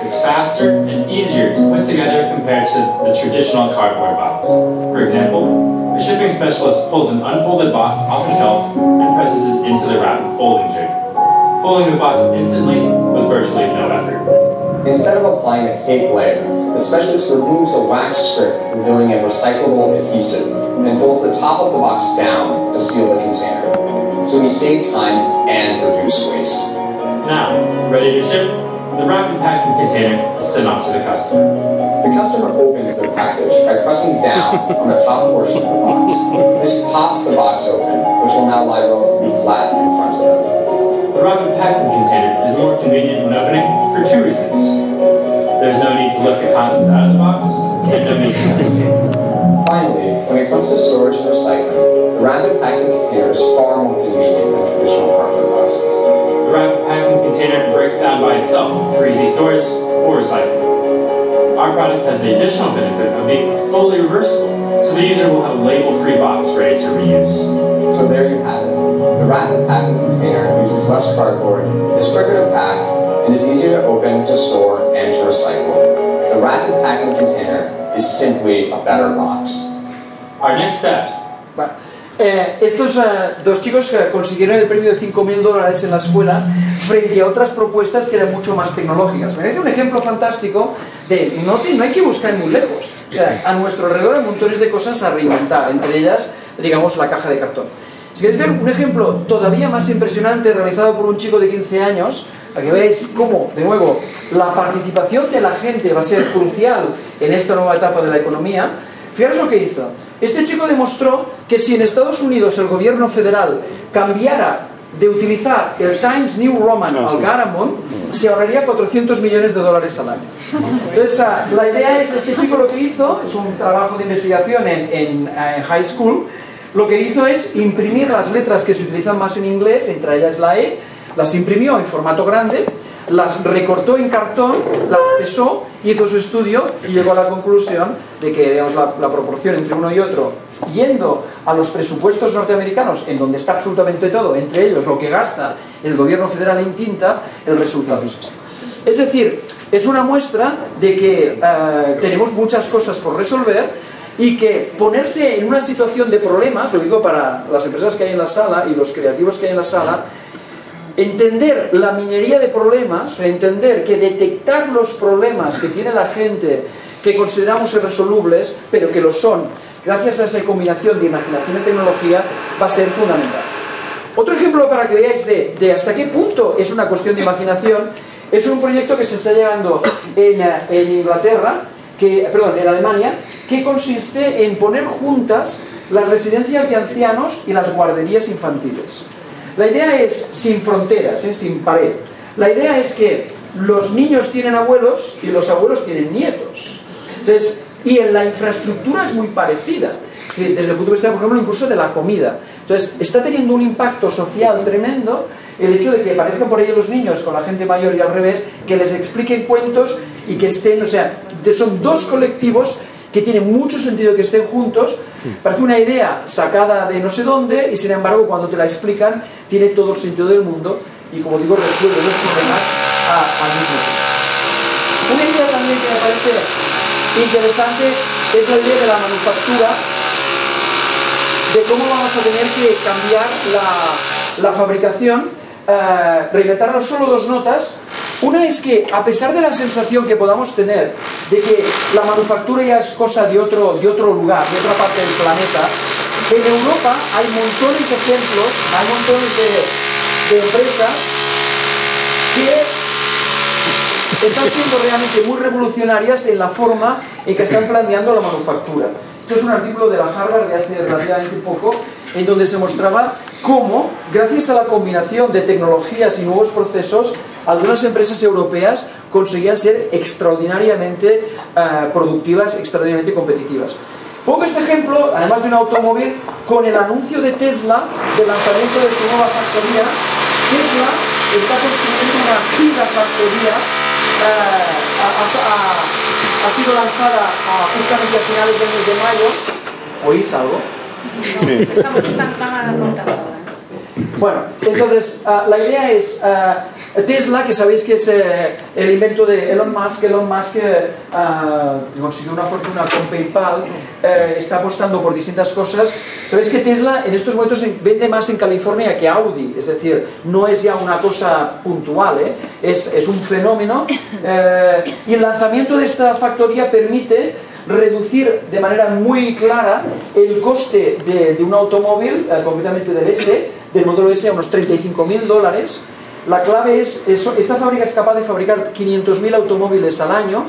It's faster and easier to put together compared to the traditional cardboard box. For example, a shipping specialist pulls an unfolded box off a shelf and presses it into the rapid folding jig, folding the box instantly with virtually no effort. Instead of applying a tape layer, the specialist removes a wax strip revealing a recyclable adhesive and folds the top of the box down to seal the container. So we save time and reduce waste. Now, ready to ship? The rapid packing container is sent off to the customer. The customer opens their package by pressing down on the top portion of the box. This pops the box open, which will now lie relatively flat in front of them. The rapid packing container is more convenient when opening for two reasons. There's no need to lift the contents out of the box, and no need to empty. Finally, when it comes to storage and recycling, the rapid packing container is far more convenient than traditional cardboard boxes. The rapid packing container breaks down by itself for easy storage or recycling. Our product has the additional benefit of being fully reversible, so the user will have a label-free box ready to reuse. So there you have it. The rapid packing container uses less cardboard, is quicker to pack, and is easier to open, to store, and to recycle. The rapid packing container is simply a better box. Our next step. Estos dos chicos consiguieron el premio de $5.000 en la escuela frente a otras propuestas que eran mucho más tecnológicas. Me parece un ejemplo fantástico de no hay que buscar muy lejos. O sea, a nuestro alrededor hay montones de cosas a reinventar, entre ellas, digamos, la caja de cartón. Si queréis ver un ejemplo todavía más impresionante realizado por un chico de 15 años, para que veáis cómo, de nuevo, la participación de la gente va a ser crucial en esta nueva etapa de la economía, fijaros lo que hizo. Este chico demostró que si en Estados Unidos el gobierno federal cambiara de utilizar el Times New Roman al Garamond, se ahorraría $400 millones al año. Entonces, la idea es, este chico lo que hizo, es un trabajo de investigación en high school, lo que hizo es imprimir las letras que se utilizan más en inglés, entre ellas la E, las imprimió en formato grande, las recortó en cartón, las pesó, hizo su estudio y llegó a la conclusión de que, digamos, la proporción entre uno y otro, yendo a los presupuestos norteamericanos, en donde está absolutamente todo, entre ellos lo que gasta el gobierno federal en tinta, el resultado es este. Es decir, es una muestra de que tenemos muchas cosas por resolver y que ponerse en una situación de problemas, lo digo para las empresas que hay en la sala y los creativos que hay en la sala, entender la minería de problemas, entender que detectar los problemas que tiene la gente que consideramos irresolubles, pero que lo son, gracias a esa combinación de imaginación y tecnología, va a ser fundamental. Otro ejemplo para que veáis de hasta qué punto es una cuestión de imaginación, es un proyecto que se está llevando en Inglaterra, en Alemania, que consiste en poner juntas las residencias de ancianos y las guarderías infantiles. La idea es sin fronteras, sin pared. La idea es que los niños tienen abuelos y los abuelos tienen nietos. Entonces, y en la infraestructura es muy parecida, desde el punto de vista, por ejemplo, incluso de la comida. Entonces, está teniendo un impacto social tremendo el hecho de que aparezcan por ahí los niños con la gente mayor y al revés, que les expliquen cuentos y que estén, o sea, son dos colectivos que tienen mucho sentido que estén juntos. Parece una idea sacada de no sé dónde y sin embargo cuando te la explican tiene todo el sentido del mundo y, como digo, resuelve los problemas al mismo tiempo. Una idea también que me parece interesante es la idea de la manufactura, de cómo vamos a tener que cambiar la fabricación, reinventarlo. Solo dos notas. Una es que, a pesar de la sensación que podamos tener de que la manufactura ya es cosa de otro lugar, de otra parte del planeta, en Europa hay montones de ejemplos, hay montones de empresas que están siendo realmente muy revolucionarias en la forma en que están planteando la manufactura. Esto es un artículo de la Harvard de hace relativamente poco, en donde se mostraba cómo, gracias a la combinación de tecnologías y nuevos procesos, algunas empresas europeas conseguían ser extraordinariamente productivas, extraordinariamente competitivas. Pongo este ejemplo, además de un automóvil, con el anuncio de Tesla del lanzamiento de su nueva factoría. Tesla está construyendo una gigafactoría, ha sido lanzada justamente a finales del mes de mayo. ¿Oís algo? Están a la computadora. Bueno, entonces la idea es Tesla, que sabéis que es el invento de Elon Musk. Elon Musk consiguió una fortuna con PayPal, está apostando por distintas cosas. Sabéis que Tesla en estos momentos vende más en California que Audi, es decir, no es ya una cosa puntual, es un fenómeno, y el lanzamiento de esta factoría permite reducir de manera muy clara el coste de un automóvil, concretamente del modelo S, a unos $35.000. La clave es, esta fábrica es capaz de fabricar 500.000 automóviles al año.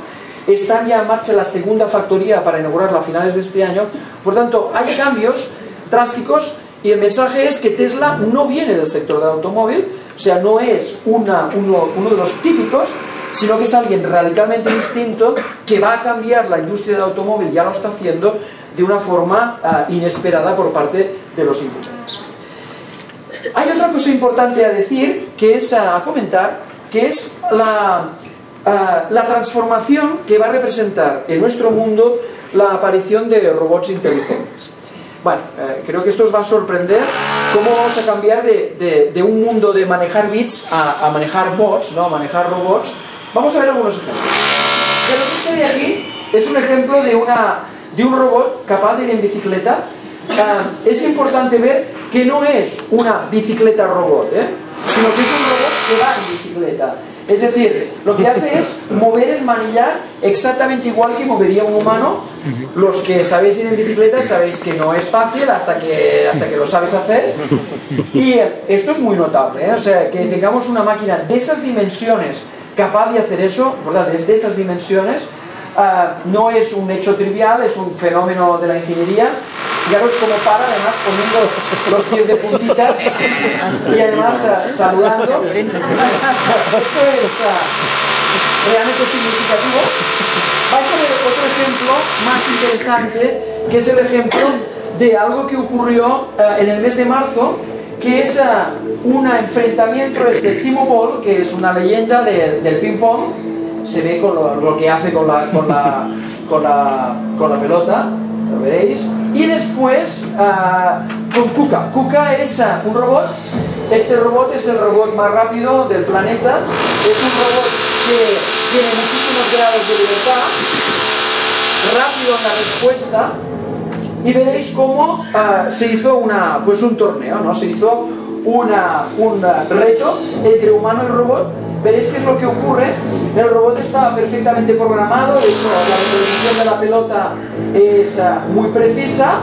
Están ya en marcha la segunda factoría para inaugurarla a finales de este año. Por tanto, hay cambios drásticos y el mensaje es que Tesla no viene del sector del automóvil, o sea, no es uno de los típicos, sino que es alguien radicalmente distinto que va a cambiar la industria del automóvil, ya lo está haciendo de una forma inesperada por parte de los inversores. Hay otra cosa importante a decir, que es a comentar, que es la transformación que va a representar en nuestro mundo la aparición de robots inteligentes. Bueno, creo que esto os va a sorprender cómo vamos a cambiar de un mundo de manejar bits a manejar bots, ¿no? A manejar robots. Vamos a ver algunos ejemplos. Pero lo que está de aquí es un ejemplo de un robot capaz de ir en bicicleta. Es importante ver que no es una bicicleta robot, sino que es un robot que va en bicicleta. Es decir, lo que hace es mover el manillar exactamente igual que movería un humano. Los que sabéis ir en bicicleta sabéis que no es fácil hasta que lo sabes hacer. Y esto es muy notable, o sea, que tengamos una máquina de esas dimensiones capaz de hacer eso, ¿verdad? Desde esas dimensiones, no es un hecho trivial, es un fenómeno de la ingeniería. Fijaros cómo para, además poniendo los pies de puntitas y además saludando. Esto es realmente significativo. Vais a ver otro ejemplo más interesante, que es el ejemplo de algo que ocurrió en el mes de marzo, que es un enfrentamiento de Timo Boll, que es una leyenda del ping-pong. Se ve con lo que hace con la pelota, lo veréis. Y después con Kuka. Kuka es un robot. Este robot es el robot más rápido del planeta. Es un robot que tiene muchísimos grados de libertad, rápido en la respuesta. Y veréis cómo se hizo un torneo, ¿no? Se hizo un reto entre humano y robot. Veréis qué es lo que ocurre. El robot está perfectamente programado, de hecho la resolución de la pelota es muy precisa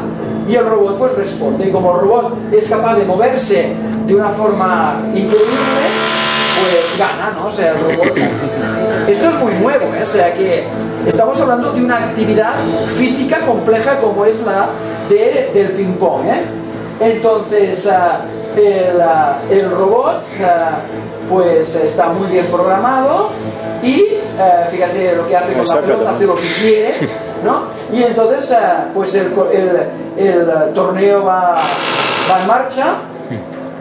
y el robot pues responde. Y como el robot es capaz de moverse de una forma increíble, pues gana, ¿no? O sea, el robot... Esto es muy nuevo, o sea que estamos hablando de una actividad física compleja como es la del ping-pong, Entonces, el robot pues está muy bien programado y fíjate lo que hace con la pelota, hace lo que quiere, ¿no? Y entonces pues el torneo va en marcha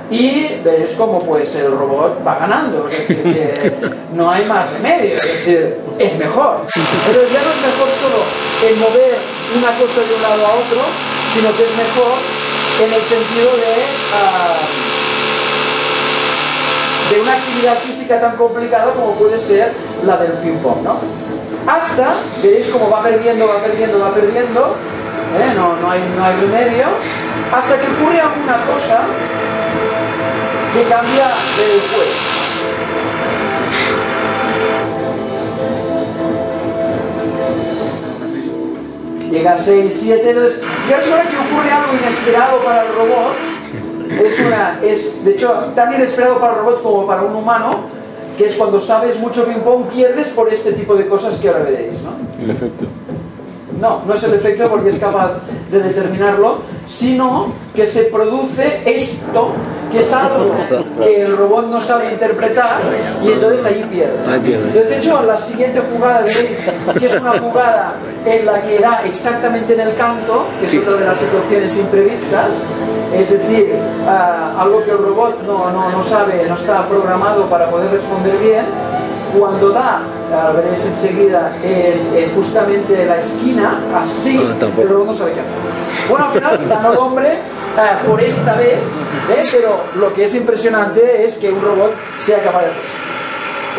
y veréis como pues el robot va ganando, es decir, que no hay más remedio, es decir, es mejor. Entonces ya no es mejor solo en mover una cosa de un lado a otro, sino que es mejor en el sentido de una actividad física tan complicada como puede ser la del ping-pong, ¿no? Hasta, veréis cómo va perdiendo, no hay remedio, hasta que ocurre alguna cosa que cambia el juego. Llega a 6, 7, entonces, fijaros ahora que ocurre algo inesperado para el robot. Es de hecho tan inesperado para el robot como para un humano, que es cuando sabes mucho ping-pong, pierdes por este tipo de cosas que ahora veréis, ¿no? El efecto. No, no es el efecto porque es capaz de determinarlo, sino que se produce esto, que es algo que el robot no sabe interpretar y entonces ahí pierde. Entonces, de hecho, la siguiente jugada veréis que es una jugada en la que da exactamente en el canto, que es otra de las situaciones imprevistas, es decir, algo que el robot no sabe, no está programado para poder responder bien. Cuando da, veréis enseguida, justamente la esquina, así, el robot no sabe qué hacer. Bueno, al final ganó el hombre por esta vez, pero lo que es impresionante es que un robot sea capaz de hacer esto.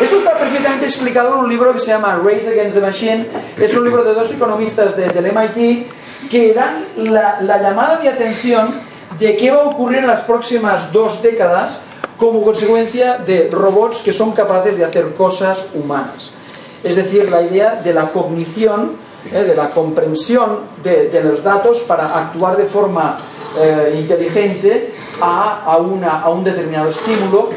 Esto está perfectamente explicado en un libro que se llama Race Against the Machine. Es un libro de dos economistas del MIT que dan la llamada de atención de qué va a ocurrir en las próximas 2 décadas como consecuencia de robots que son capaces de hacer cosas humanas. Es decir, la idea de la cognición, de la comprensión de los datos para actuar de forma inteligente a un determinado estímulo.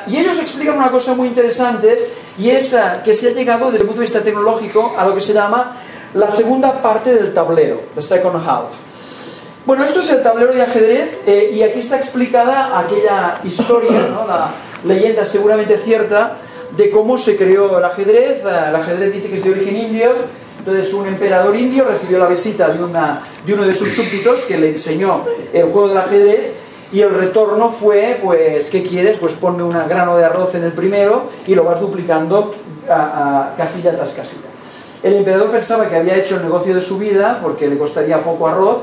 Y ellos explican una cosa muy interesante, y es que se ha llegado desde el punto de vista tecnológico a lo que se llama la segunda parte del tablero, the second half. Bueno, esto es el tablero de ajedrez, y aquí está explicada aquella historia, ¿no? La leyenda seguramente cierta de cómo se creó el ajedrez. El ajedrez dice que es de origen indio. Entonces un emperador indio recibió la visita de uno de sus súbditos que le enseñó el juego del ajedrez, y el retorno fue, pues, ¿qué quieres? Pues ponme un grano de arroz en el primero y lo vas duplicando casilla tras casilla. El emperador pensaba que había hecho el negocio de su vida porque le costaría poco arroz,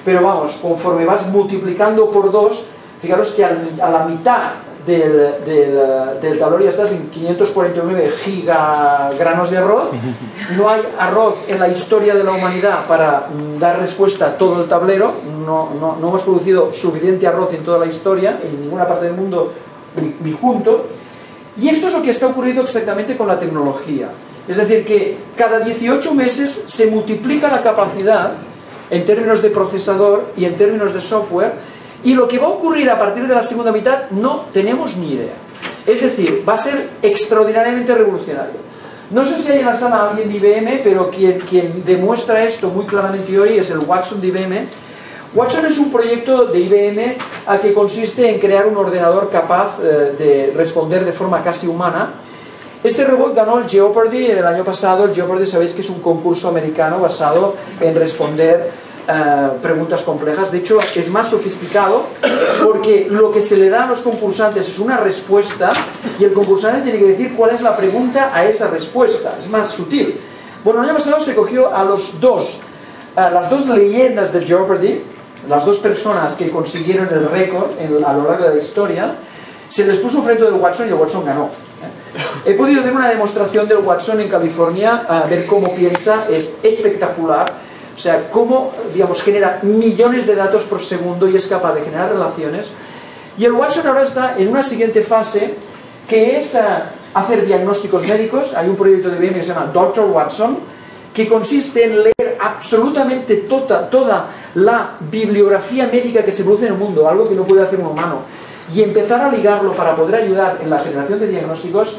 pero vamos, conforme vas multiplicando por 2, fijaros que a la mitad del tablero ya estás en 549 gigagranos de arroz. No hay arroz en la historia de la humanidad para dar respuesta a todo el tablero. No hemos producido suficiente arroz en toda la historia, en ninguna parte del mundo, ni junto. Y esto es lo que está ocurriendo exactamente con la tecnología. Es decir, que cada 18 meses se multiplica la capacidad en términos de procesador y en términos de software, y lo que va a ocurrir a partir de la segunda mitad no tenemos ni idea. Es decir, va a ser extraordinariamente revolucionario. No sé si hay en la sala alguien de IBM, pero quien demuestra esto muy claramente hoy es el Watson de IBM. Watson es un proyecto de IBM que consiste en crear un ordenador capaz de responder de forma casi humana. Este robot ganó el Jeopardy el año pasado. El Jeopardy, sabéis que es un concurso americano basado en responder preguntas complejas. De hecho, es más sofisticado porque lo que se le da a los concursantes es una respuesta, y el concursante tiene que decir cuál es la pregunta a esa respuesta. Es más sutil. Bueno, el año pasado se cogió a las dos leyendas del Jeopardy, las 2 personas que consiguieron el récord a lo largo de la historia. Se les puso frente del Watson y el Watson ganó. He podido ver una demostración del Watson en California, ver cómo piensa, es espectacular. O sea, cómo, digamos, genera millones de datos por segundo y es capaz de generar relaciones. Y el Watson ahora está en una siguiente fase, que es hacer diagnósticos médicos. Hay un proyecto de IBM que se llama Dr. Watson, que consiste en leer absolutamente toda la bibliografía médica que se produce en el mundo, algo que no puede hacer un humano, y empezar a ligarlo para poder ayudar en la generación de diagnósticos.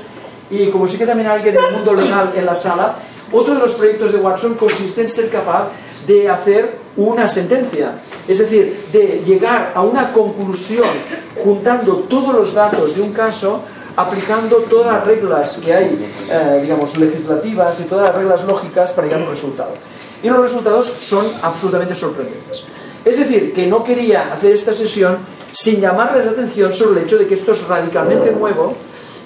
Y como sí que también hay alguien del mundo legal en la sala, otro de los proyectos de Watson consiste en ser capaz de hacer una sentencia, es decir, de llegar a una conclusión juntando todos los datos de un caso, aplicando todas las reglas que hay, digamos, legislativas y todas las reglas lógicas para llegar a un resultado. Y los resultados son absolutamente sorprendentes. Es decir, que no quería hacer esta sesión sin llamarles la atención sobre el hecho de que esto es radicalmente nuevo,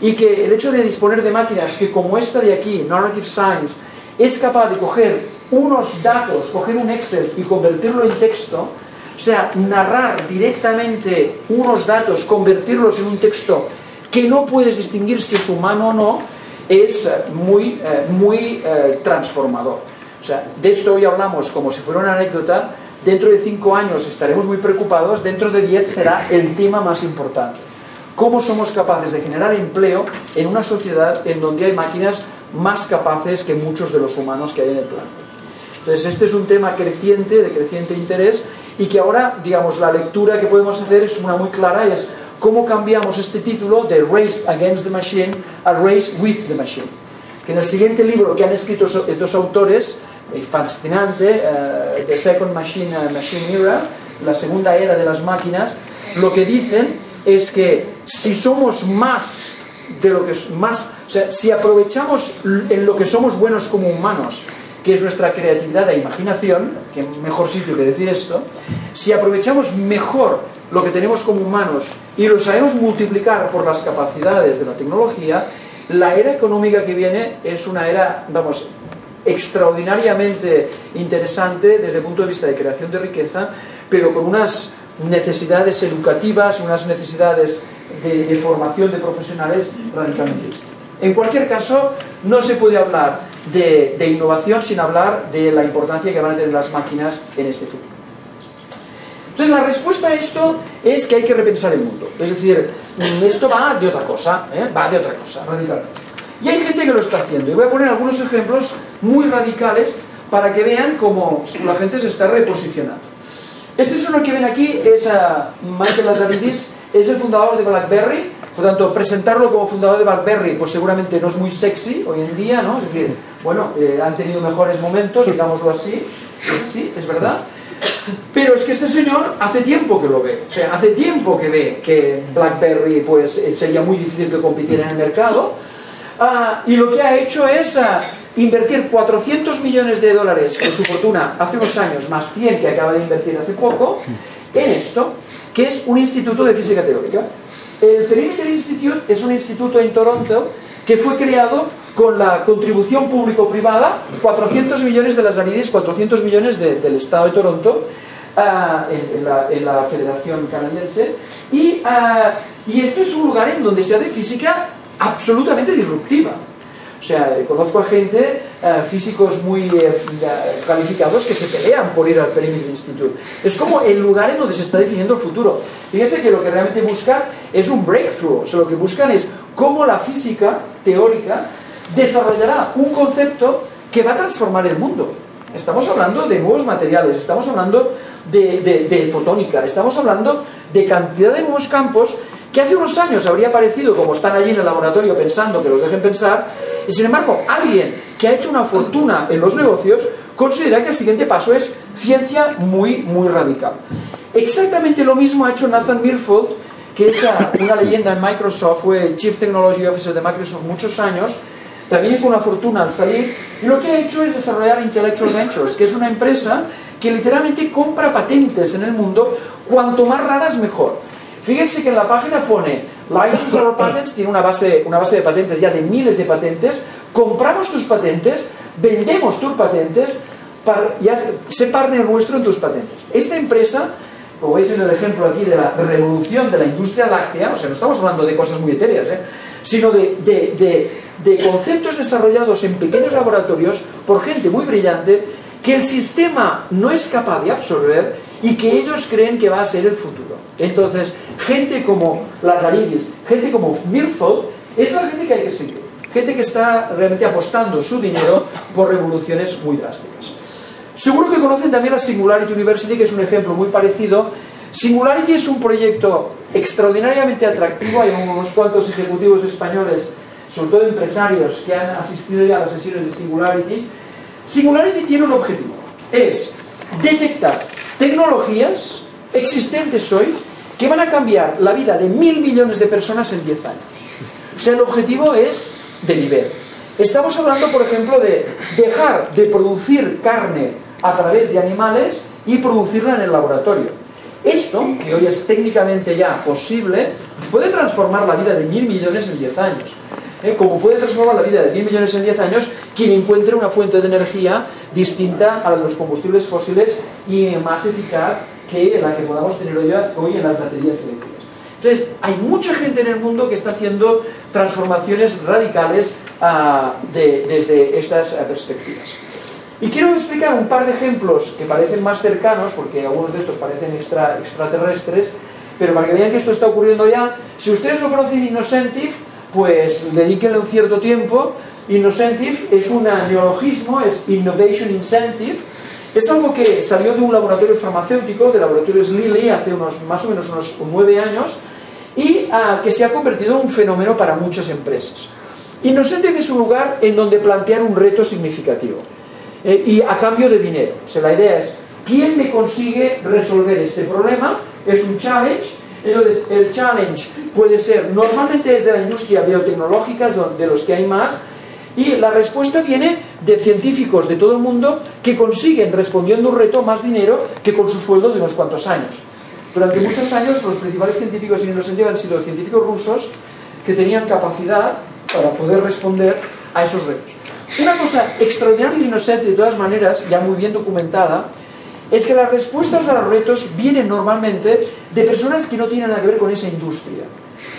y que el hecho de disponer de máquinas que, como esta de aquí, Narrative Science, es capaz de coger unos datos, coger un Excel y convertirlo en texto, o sea, narrar directamente unos datos, convertirlos en un texto que no puedes distinguir si es humano o no, es muy transformador. O sea, de esto hoy hablamos como si fuera una anécdota. Dentro de 5 años estaremos muy preocupados, dentro de 10 será el tema más importante. ¿Cómo somos capaces de generar empleo en una sociedad en donde hay máquinas más capaces que muchos de los humanos que hay en el planeta? Entonces, este es un tema creciente, de creciente interés, y que ahora, digamos, la lectura que podemos hacer es una muy clara, y es cómo cambiamos este título de Race Against the Machine a Race with the Machine. Que en el siguiente libro que han escrito 2 autores, fascinante, The Second Machine Era, la segunda era de las máquinas, lo que dicen es que si somos más de lo que más, o sea, si aprovechamos en lo que somos buenos como humanos, que es nuestra creatividad e imaginación, que mejor sitio que decir esto, si aprovechamos mejor lo que tenemos como humanos y lo sabemos multiplicar por las capacidades de la tecnología, la era económica que viene es una era, vamos, extraordinariamente interesante desde el punto de vista de creación de riqueza, pero con unas necesidades educativas, unas necesidades de formación de profesionales radicalmente distintas. En cualquier caso, no se puede hablar de innovación sin hablar de la importancia que van a tener las máquinas en este futuro. Entonces, la respuesta a esto es que hay que repensar el mundo. Es decir, esto va de otra cosa, radicalmente. Y hay gente que lo está haciendo. Y voy a poner algunos ejemplos muy radicales para que vean cómo la gente se está reposicionando. Este es uno que ven aquí, es Michael Lazaridis, es el fundador de BlackBerry. Por tanto, presentarlo como fundador de BlackBerry, pues seguramente no es muy sexy hoy en día, ¿no? Es decir, bueno, han tenido mejores momentos, digámoslo así. Sí, es verdad. Pero es que este señor hace tiempo que lo ve. O sea, hace tiempo que ve que BlackBerry pues sería muy difícil que compitiera en el mercado. Y lo que ha hecho es invertir 400 millones de dólares en su fortuna hace unos años, más 100 que acaba de invertir hace poco, en esto, que es un instituto de física teórica. El Perimeter Institute es un instituto en Toronto que fue creado con la contribución público-privada, 400 millones de las Aridis, 400 millones del Estado de Toronto, en la Federación Canadiense, y esto es un lugar en donde se hace física absolutamente disruptiva. O sea, conozco a gente, físicos muy calificados, que se pelean por ir al Perimeter Institute. Es como el lugar en donde se está definiendo el futuro. Fíjense que lo que realmente buscan es un breakthrough. O sea, lo que buscan es cómo la física teórica desarrollará un concepto que va a transformar el mundo. Estamos hablando de nuevos materiales, estamos hablando de fotónica, estamos hablando de cantidad de nuevos campos que hace unos años habría parecido, como están allí en el laboratorio pensando que los dejen pensar, y sin embargo alguien que ha hecho una fortuna en los negocios considera que el siguiente paso es ciencia muy radical. Exactamente lo mismo ha hecho Nathan Mirfield, que es una leyenda en Microsoft, fue Chief Technology Officer de Microsoft muchos años, también hizo una fortuna al salir, y lo que ha hecho es desarrollar Intellectual Ventures, que es una empresa que literalmente compra patentes en el mundo, cuanto más raras mejor. Fíjense que en la página pone License Our Patents, tiene una base de patentes ya de miles de patentes, compramos tus patentes, vendemos tus patentes, sé partner nuestro en tus patentes. Esta empresa, como veis en el ejemplo aquí de la revolución de la industria láctea, o sea, no estamos hablando de cosas muy etéreas, sino de conceptos desarrollados en pequeños laboratorios por gente muy brillante que el sistema no es capaz de absorber y que ellos creen que va a ser el futuro. Entonces, gente como Lazaridis, gente como Mirfield, es la gente que hay que seguir. Gente que está realmente apostando su dinero por revoluciones muy drásticas. Seguro que conocen también la Singularity University, que es un ejemplo muy parecido. Singularity es un proyecto extraordinariamente atractivo. Hay unos cuantos ejecutivos españoles, sobre todo empresarios, que han asistido ya a las sesiones de Singularity. Singularity tiene un objetivo, es detectar tecnologías existentes hoy que van a cambiar la vida de 1.000 millones de personas en 10 años. O sea, el objetivo es deliberado. Estamos hablando, por ejemplo, de dejar de producir carne a través de animales y producirla en el laboratorio. Esto, que hoy es técnicamente ya posible, puede transformar la vida de 1.000 millones en 10 años. Como puede transformar la vida de 1.000 millones en 10 años quien encuentre una fuente de energía distinta a los combustibles fósiles y más eficaz que la que podamos tener hoy en las baterías eléctricas. Entonces, hay mucha gente en el mundo que está haciendo transformaciones radicales desde estas perspectivas. Y quiero explicar un par de ejemplos que parecen más cercanos, porque algunos de estos parecen extraterrestres, pero para que vean que esto está ocurriendo ya. Si ustedes no conocen Innocentive, pues dedíquenle un cierto tiempo. Innocentive es un neologismo, es Innovation Incentive. Es algo que salió de un laboratorio farmacéutico, de laboratorios Lilly, hace más o menos unos 9 años, y que se ha convertido en un fenómeno para muchas empresas. Innocentive es un lugar en donde plantear un reto significativo, y a cambio de dinero. O sea, la idea es, ¿quién me consigue resolver este problema? Es un challenge. Entonces, el challenge puede ser, normalmente es de la industria biotecnológica, de los que hay más, y la respuesta viene de científicos de todo el mundo que consiguen, respondiendo a un reto, más dinero que con su sueldo de unos cuantos años. Durante muchos años los principales científicos en Innocentive han sido científicos rusos que tenían capacidad para poder responder a esos retos. Una cosa extraordinaria de Innocentive, de todas maneras, ya muy bien documentada, es que las respuestas a los retos vienen normalmente de personas que no tienen nada que ver con esa industria.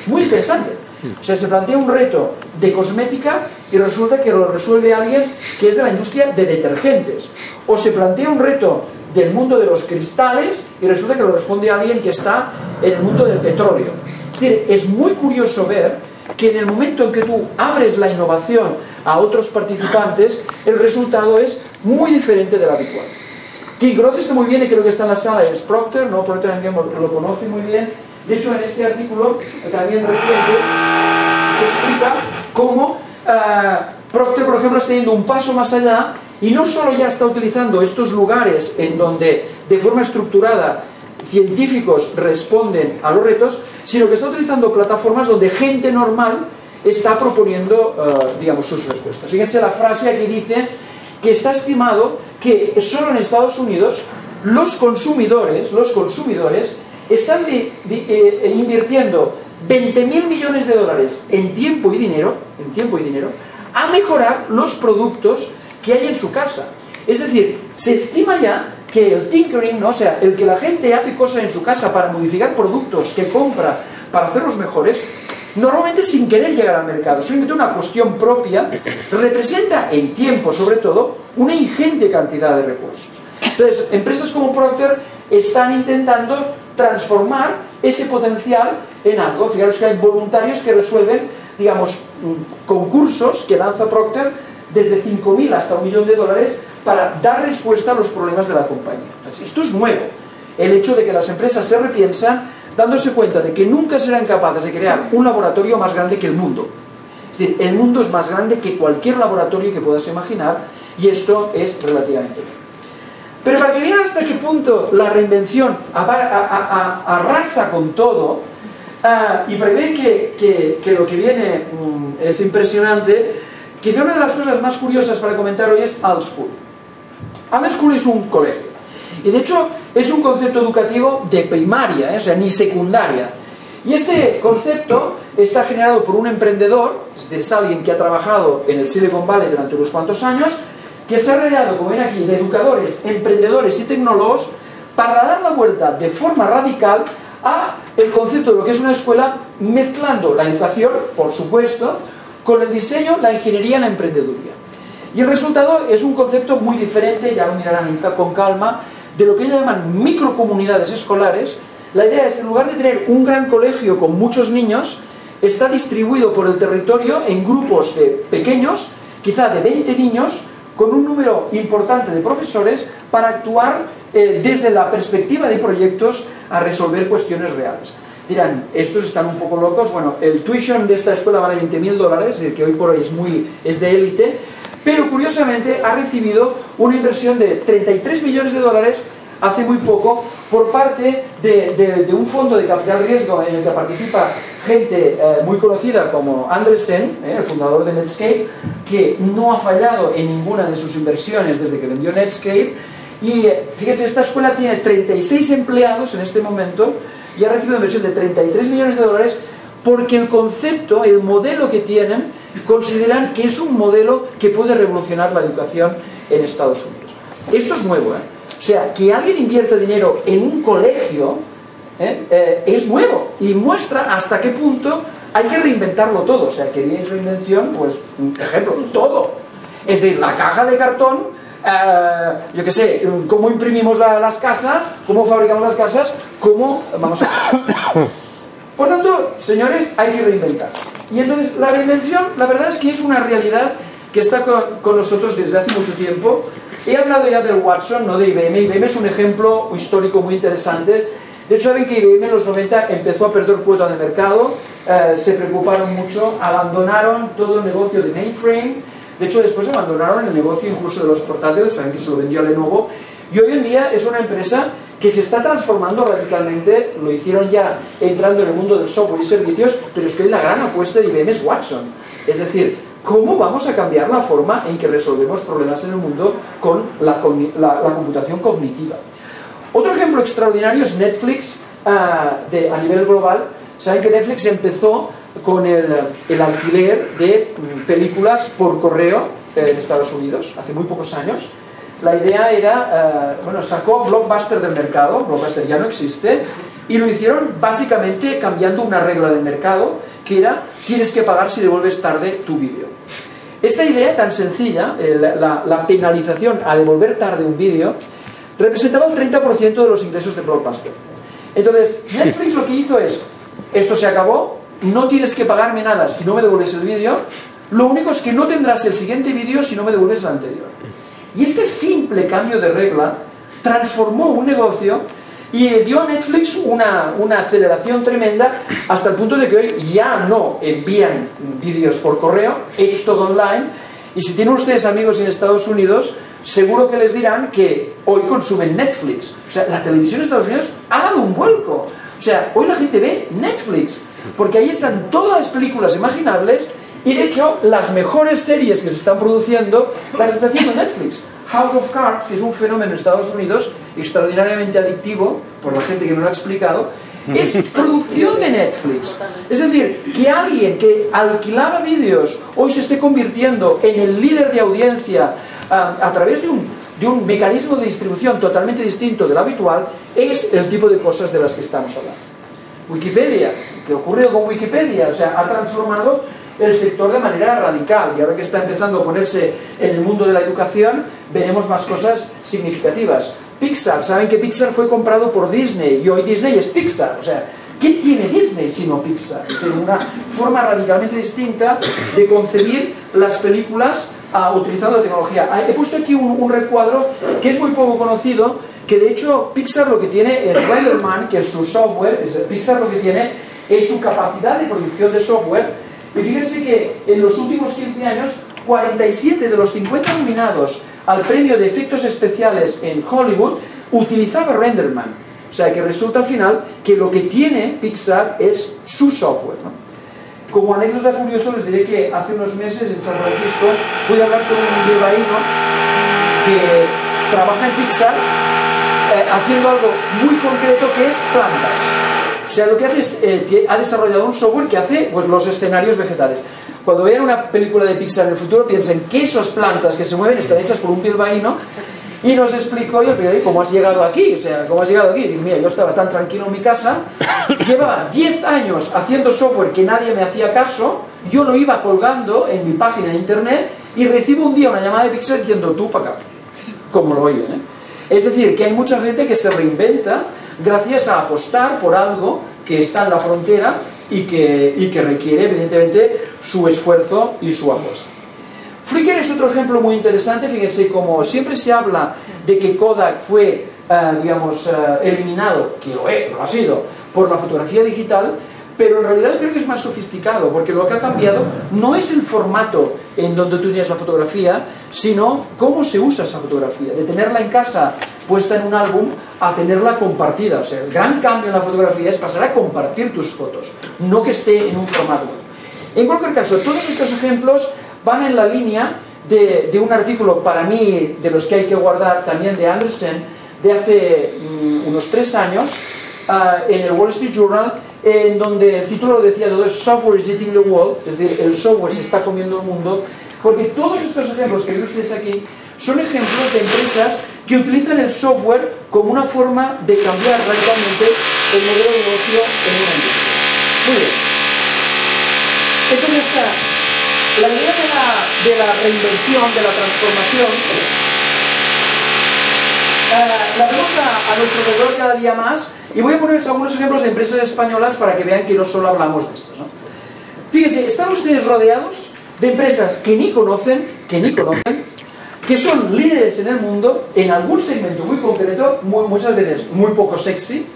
Muy interesante. O sea, se plantea un reto de cosmética y resulta que lo resuelve alguien que es de la industria de detergentes. O se plantea un reto del mundo de los cristales y resulta que lo responde alguien que está en el mundo del petróleo. Es decir, es muy curioso ver que en el momento en que tú abres la innovación a otros participantes, el resultado es muy diferente del habitual. Quien conoce esto muy bien y creo que está en la sala es Procter, ¿no? Procter & Gamble lo conoce muy bien. De hecho, en este artículo también reciente se explica cómo Procter, por ejemplo, está yendo un paso más allá y no solo ya está utilizando estos lugares en donde de forma estructurada científicos responden a los retos, sino que está utilizando plataformas donde gente normal está proponiendo, digamos, sus respuestas. Fíjense la frase aquí dice que está estimado que solo en Estados Unidos los consumidores están invirtiendo 20.000 millones de dólares en tiempo y dinero, a mejorar los productos que hay en su casa. Es decir, se estima ya que el tinkering, ¿no? O sea, el que la gente hace cosas en su casa para modificar productos que compra para hacerlos mejores, normalmente sin querer llegar al mercado, simplemente una cuestión propia, representa en tiempo sobre todo una ingente cantidad de recursos. Entonces, empresas como Procter están intentando transformar ese potencial en algo. Fijaros que hay voluntarios que resuelven, digamos, concursos que lanza Procter desde 5.000 hasta $1 millón para dar respuesta a los problemas de la compañía. Entonces, esto es nuevo. El hecho de que las empresas se repiensan dándose cuenta de que nunca serán capaces de crear un laboratorio más grande que el mundo. Es decir, el mundo es más grande que cualquier laboratorio que puedas imaginar y esto es relativamente bueno. Pero para que vean hasta qué punto la reinvención arrasa con todo y para que vean que lo que viene es impresionante, quizá una de las cosas más curiosas para comentar hoy es Alt School. Alt School es un colegio y de hecho es un concepto educativo de primaria, o sea, ni secundaria. Y este concepto está generado por un emprendedor, es decir, es alguien que ha trabajado en el Silicon Valley durante unos cuantos años, que se ha rodeado, como ven aquí, de educadores, emprendedores y tecnólogos para dar la vuelta de forma radical a el concepto de lo que es una escuela, mezclando la educación, por supuesto, con el diseño, la ingeniería y la emprendeduría. Y el resultado es un concepto muy diferente, ya lo mirarán con calma, de lo que ellos llaman microcomunidades escolares. La idea es, en lugar de tener un gran colegio con muchos niños, está distribuido por el territorio en grupos de pequeños, quizá de 20 niños, con un número importante de profesores para actuar desde la perspectiva de proyectos a resolver cuestiones reales. Dirán, estos están un poco locos. Bueno, el tuition de esta escuela vale $20.000, es decir, que hoy por hoy es de élite, pero curiosamente ha recibido una inversión de $33 millones hace muy poco por parte de un fondo de capital riesgo en el que participa gente muy conocida como Andreessen, el fundador de Netscape, que no ha fallado en ninguna de sus inversiones desde que vendió Netscape. Y fíjense, esta escuela tiene 36 empleados en este momento y ha recibido una inversión de $33 millones porque el concepto, el modelo que tienen, consideran que es un modelo que puede revolucionar la educación en Estados Unidos. Esto es nuevo, O sea, que alguien invierta dinero en un colegio es nuevo y muestra hasta qué punto hay que reinventarlo todo. O sea, queríais reinvención, pues, ejemplo, todo. Es decir, la caja de cartón, yo qué sé, cómo imprimimos las casas, cómo fabricamos las casas, cómo vamos a... Por tanto, señores, hay que reinventar. Y entonces, la reinvención, la verdad es que es una realidad que está con nosotros desde hace mucho tiempo. He hablado ya del Watson, no de IBM. IBM es un ejemplo histórico muy interesante. De hecho, saben que IBM en los 90 empezó a perder cuota de mercado, se preocuparon mucho, abandonaron todo el negocio de mainframe. De hecho, después abandonaron el negocio incluso de los portátiles, saben que se lo vendió a Lenovo. Y hoy en día es una empresa que se está transformando radicalmente. Lo hicieron ya entrando en el mundo del software y servicios, pero es que hoy la gran apuesta de IBM es Watson. Es decir, ¿cómo vamos a cambiar la forma en que resolvemos problemas en el mundo con la computación cognitiva? Otro ejemplo extraordinario es Netflix a nivel global. Saben que Netflix empezó con el alquiler de películas por correo en Estados Unidos hace muy pocos años. la idea era, bueno, sacó Blockbuster del mercado, Blockbuster ya no existe, y lo hicieron básicamente cambiando una regla del mercado, que era, tienes que pagar si devuelves tarde tu vídeo. Esta idea tan sencilla, la penalización a devolver tarde un vídeo, representaba el 30% de los ingresos de Blockbuster. Entonces, Netflix lo que hizo es, esto se acabó, no tienes que pagarme nada si no me devuelves el vídeo, lo único es que no tendrás el siguiente vídeo si no me devuelves el anterior. Y este simple cambio de regla transformó un negocio y dio a Netflix una aceleración tremenda hasta el punto de que hoy ya no envían vídeos por correo, es todo online. Y si tienen ustedes amigos en Estados Unidos, seguro que les dirán que hoy consumen Netflix. O sea, la televisión en Estados Unidos ha dado un vuelco. O sea, hoy la gente ve Netflix, porque ahí están todas las películas imaginables y de hecho las mejores series que se están produciendo las está haciendo Netflix. House of Cards, que es un fenómeno en Estados Unidos extraordinariamente adictivo, por la gente que me lo ha explicado, es producción de Netflix. Es decir, que alguien que alquilaba vídeos hoy se esté convirtiendo en el líder de audiencia a través de un mecanismo de distribución totalmente distinto del habitual, es el tipo de cosas de las que estamos hablando. Wikipedia, ¿qué ocurre con Wikipedia? O sea, ha transformado el sector de manera radical y ahora que está empezando a ponerse en el mundo de la educación, veremos más cosas significativas. Pixar, saben que Pixar fue comprado por Disney y hoy Disney es Pixar. O sea, ¿qué tiene Disney sino Pixar? Es decir, una forma radicalmente distinta de concebir las películas utilizando la tecnología. He puesto aquí un recuadro que es muy poco conocido, que de hecho Pixar lo que tiene es Renderman, que es su software. Pixar lo que tiene es su capacidad de producción de software. Y fíjense que en los últimos 15 años 47 de los 50 nominados al premio de efectos especiales en Hollywood utilizaba Renderman. O sea que resulta al final que lo que tiene Pixar es su software, ¿no? Como anécdota curiosa les diré que hace unos meses en San Francisco pude hablar con un bilbaíno que trabaja en Pixar haciendo algo muy concreto que es plantas. O sea, lo que hace es, ha desarrollado un software que hace pues, los escenarios vegetales. Cuando vean una película de Pixar en el futuro, piensen que esas plantas que se mueven están hechas por un bilbaíno. Y nos explicó, yo le dije, ¿cómo has llegado aquí? O sea, ¿cómo has llegado aquí? Y digo, mira, yo estaba tan tranquilo en mi casa, llevaba 10 años haciendo software que nadie me hacía caso, yo lo iba colgando en mi página en internet y recibo un día una llamada de Pixar diciendo, tú para acá, como lo oyen, ¿eh? Es decir, que hay mucha gente que se reinventa gracias a apostar por algo que está en la frontera y que requiere, evidentemente, su esfuerzo y su apuesta. Flickr es otro ejemplo muy interesante. Fíjense, como siempre se habla de que Kodak fue, eliminado, que lo ha sido, por la fotografía digital, pero en realidad yo creo que es más sofisticado, porque lo que ha cambiado no es el formato en donde tú tienes la fotografía, sino cómo se usa esa fotografía, de tenerla en casa puesta en un álbum a tenerla compartida. O sea, el gran cambio en la fotografía es pasar a compartir tus fotos, no que esté en un formato. En cualquier caso, todos estos ejemplos van en la línea de un artículo, para mí, de los que hay que guardar, también de Andersen, de hace unos 3 años, en el Wall Street Journal, en donde el título lo decía todo, Software is eating the world, es decir, el software se está comiendo el mundo, porque todos estos ejemplos que ven ustedes aquí son ejemplos de empresas que utilizan el software como una forma de cambiar radicalmente el modelo de negocio en una industria. Muy bien. Entonces, la idea de la reinvención, de la transformación, la vemos a nuestro alrededor cada día más, y voy a ponerles algunos ejemplos de empresas españolas para que vean que no solo hablamos de estas, ¿no? Fíjense, están ustedes rodeados de empresas que ni conocen, que son líderes en el mundo, en algún segmento muy concreto, muchas veces muy poco sexy,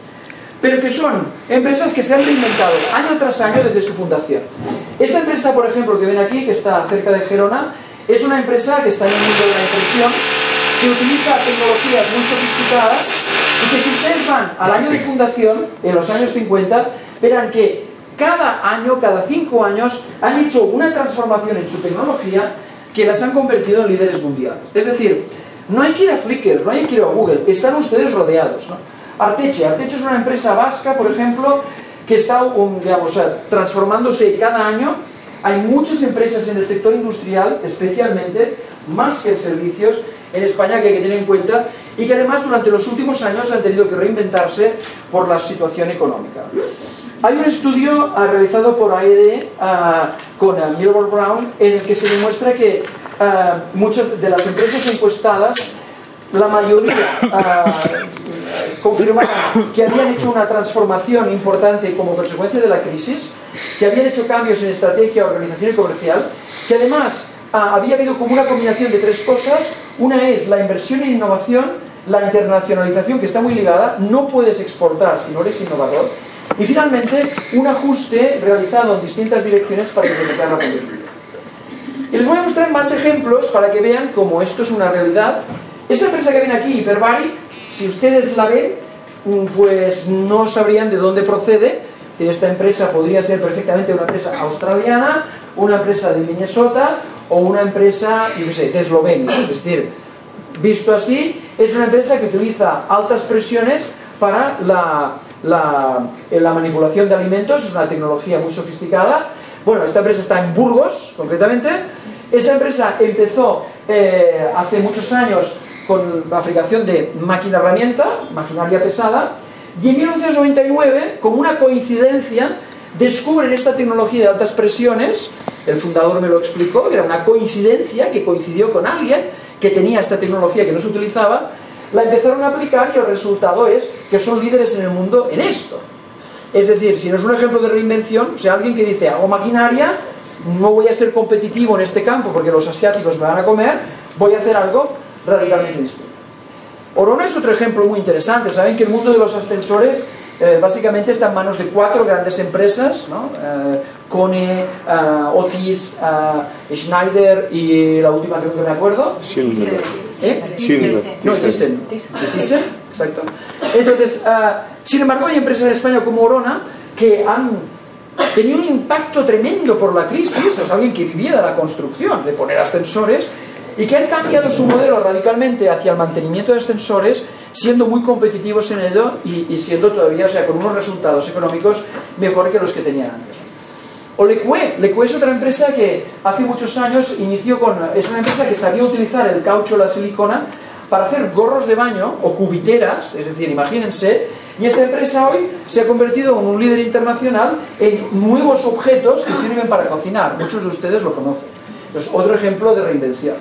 pero que son empresas que se han reinventado año tras año desde su fundación. Esta empresa, por ejemplo, que ven aquí, que está cerca de Gerona, es una empresa que está en el mundo de la impresión, que utiliza tecnologías muy sofisticadas y que si ustedes van al año de fundación, en los años 50, verán que cada año, cada 5 años, han hecho una transformación en su tecnología que las han convertido en líderes mundiales. Es decir, no hay que ir a Flickr, no hay que ir a Google, están ustedes rodeados, ¿no? Arteche es una empresa vasca, por ejemplo, que está transformándose cada año. Hay muchas empresas en el sector industrial, especialmente, más que en servicios en España, que hay que tener en cuenta y que además durante los últimos años han tenido que reinventarse por la situación económica. Hay un estudio realizado por AED con Milward Brown en el que se demuestra que muchas de las empresas encuestadas, la mayoría confirmaron que habían hecho una transformación importante como consecuencia de la crisis, que habían hecho cambios en estrategia, organización y comercial, que además había habido como una combinación de tres cosas. Una es la inversión en innovación, la internacionalización, que está muy ligada, no puedes exportar si no eres innovador, y finalmente un ajuste realizado en distintas direcciones para incrementar la competitividad. Y les voy a mostrar más ejemplos para que vean cómo esto es una realidad. Esta empresa que ven aquí, Hyperbaric, si ustedes la ven, pues no sabrían de dónde procede. Esta empresa podría ser perfectamente una empresa australiana, una empresa de Minnesota o una empresa, yo qué sé, de Eslovenia. Es decir, visto así, es una empresa que utiliza altas presiones para la manipulación de alimentos. Es una tecnología muy sofisticada. Bueno, esta empresa está en Burgos, concretamente. Esta empresa empezó hace muchos años con la fabricación de máquina herramienta, maquinaria pesada, y en 1999, como una coincidencia, descubren esta tecnología de altas presiones. El fundador me lo explicó, era una coincidencia que coincidió con alguien que tenía esta tecnología que no se utilizaba. La empezaron a aplicar y el resultado es que son líderes en el mundo en esto. Es decir, si no es un ejemplo de reinvención, o sea, alguien que dice, hago maquinaria, no voy a ser competitivo en este campo porque los asiáticos me van a comer, voy a hacer algo radicalmente distinto. Orona es otro ejemplo muy interesante. Saben que el mundo de los ascensores básicamente está en manos de 4 grandes empresas, ¿no? Kone, Otis, Schneider y la última creo que me acuerdo. Schindler. No, Thyssen, exacto. Entonces, sin embargo, hay empresas en España como Orona que han tenido un impacto tremendo por la crisis. Es alguien que vivía de la construcción, de poner ascensores, y que han cambiado su modelo radicalmente hacia el mantenimiento de ascensores, siendo muy competitivos en ello y siendo todavía, o sea, con unos resultados económicos mejor que los que tenían antes. O Lecue es otra empresa que hace muchos años inició es una empresa que sabía utilizar el caucho, la silicona, para hacer gorros de baño o cubiteras, es decir, imagínense, y esta empresa hoy se ha convertido en un líder internacional en nuevos objetos que sirven para cocinar. Muchos de ustedes lo conocen. Entonces, otro ejemplo de reinvención.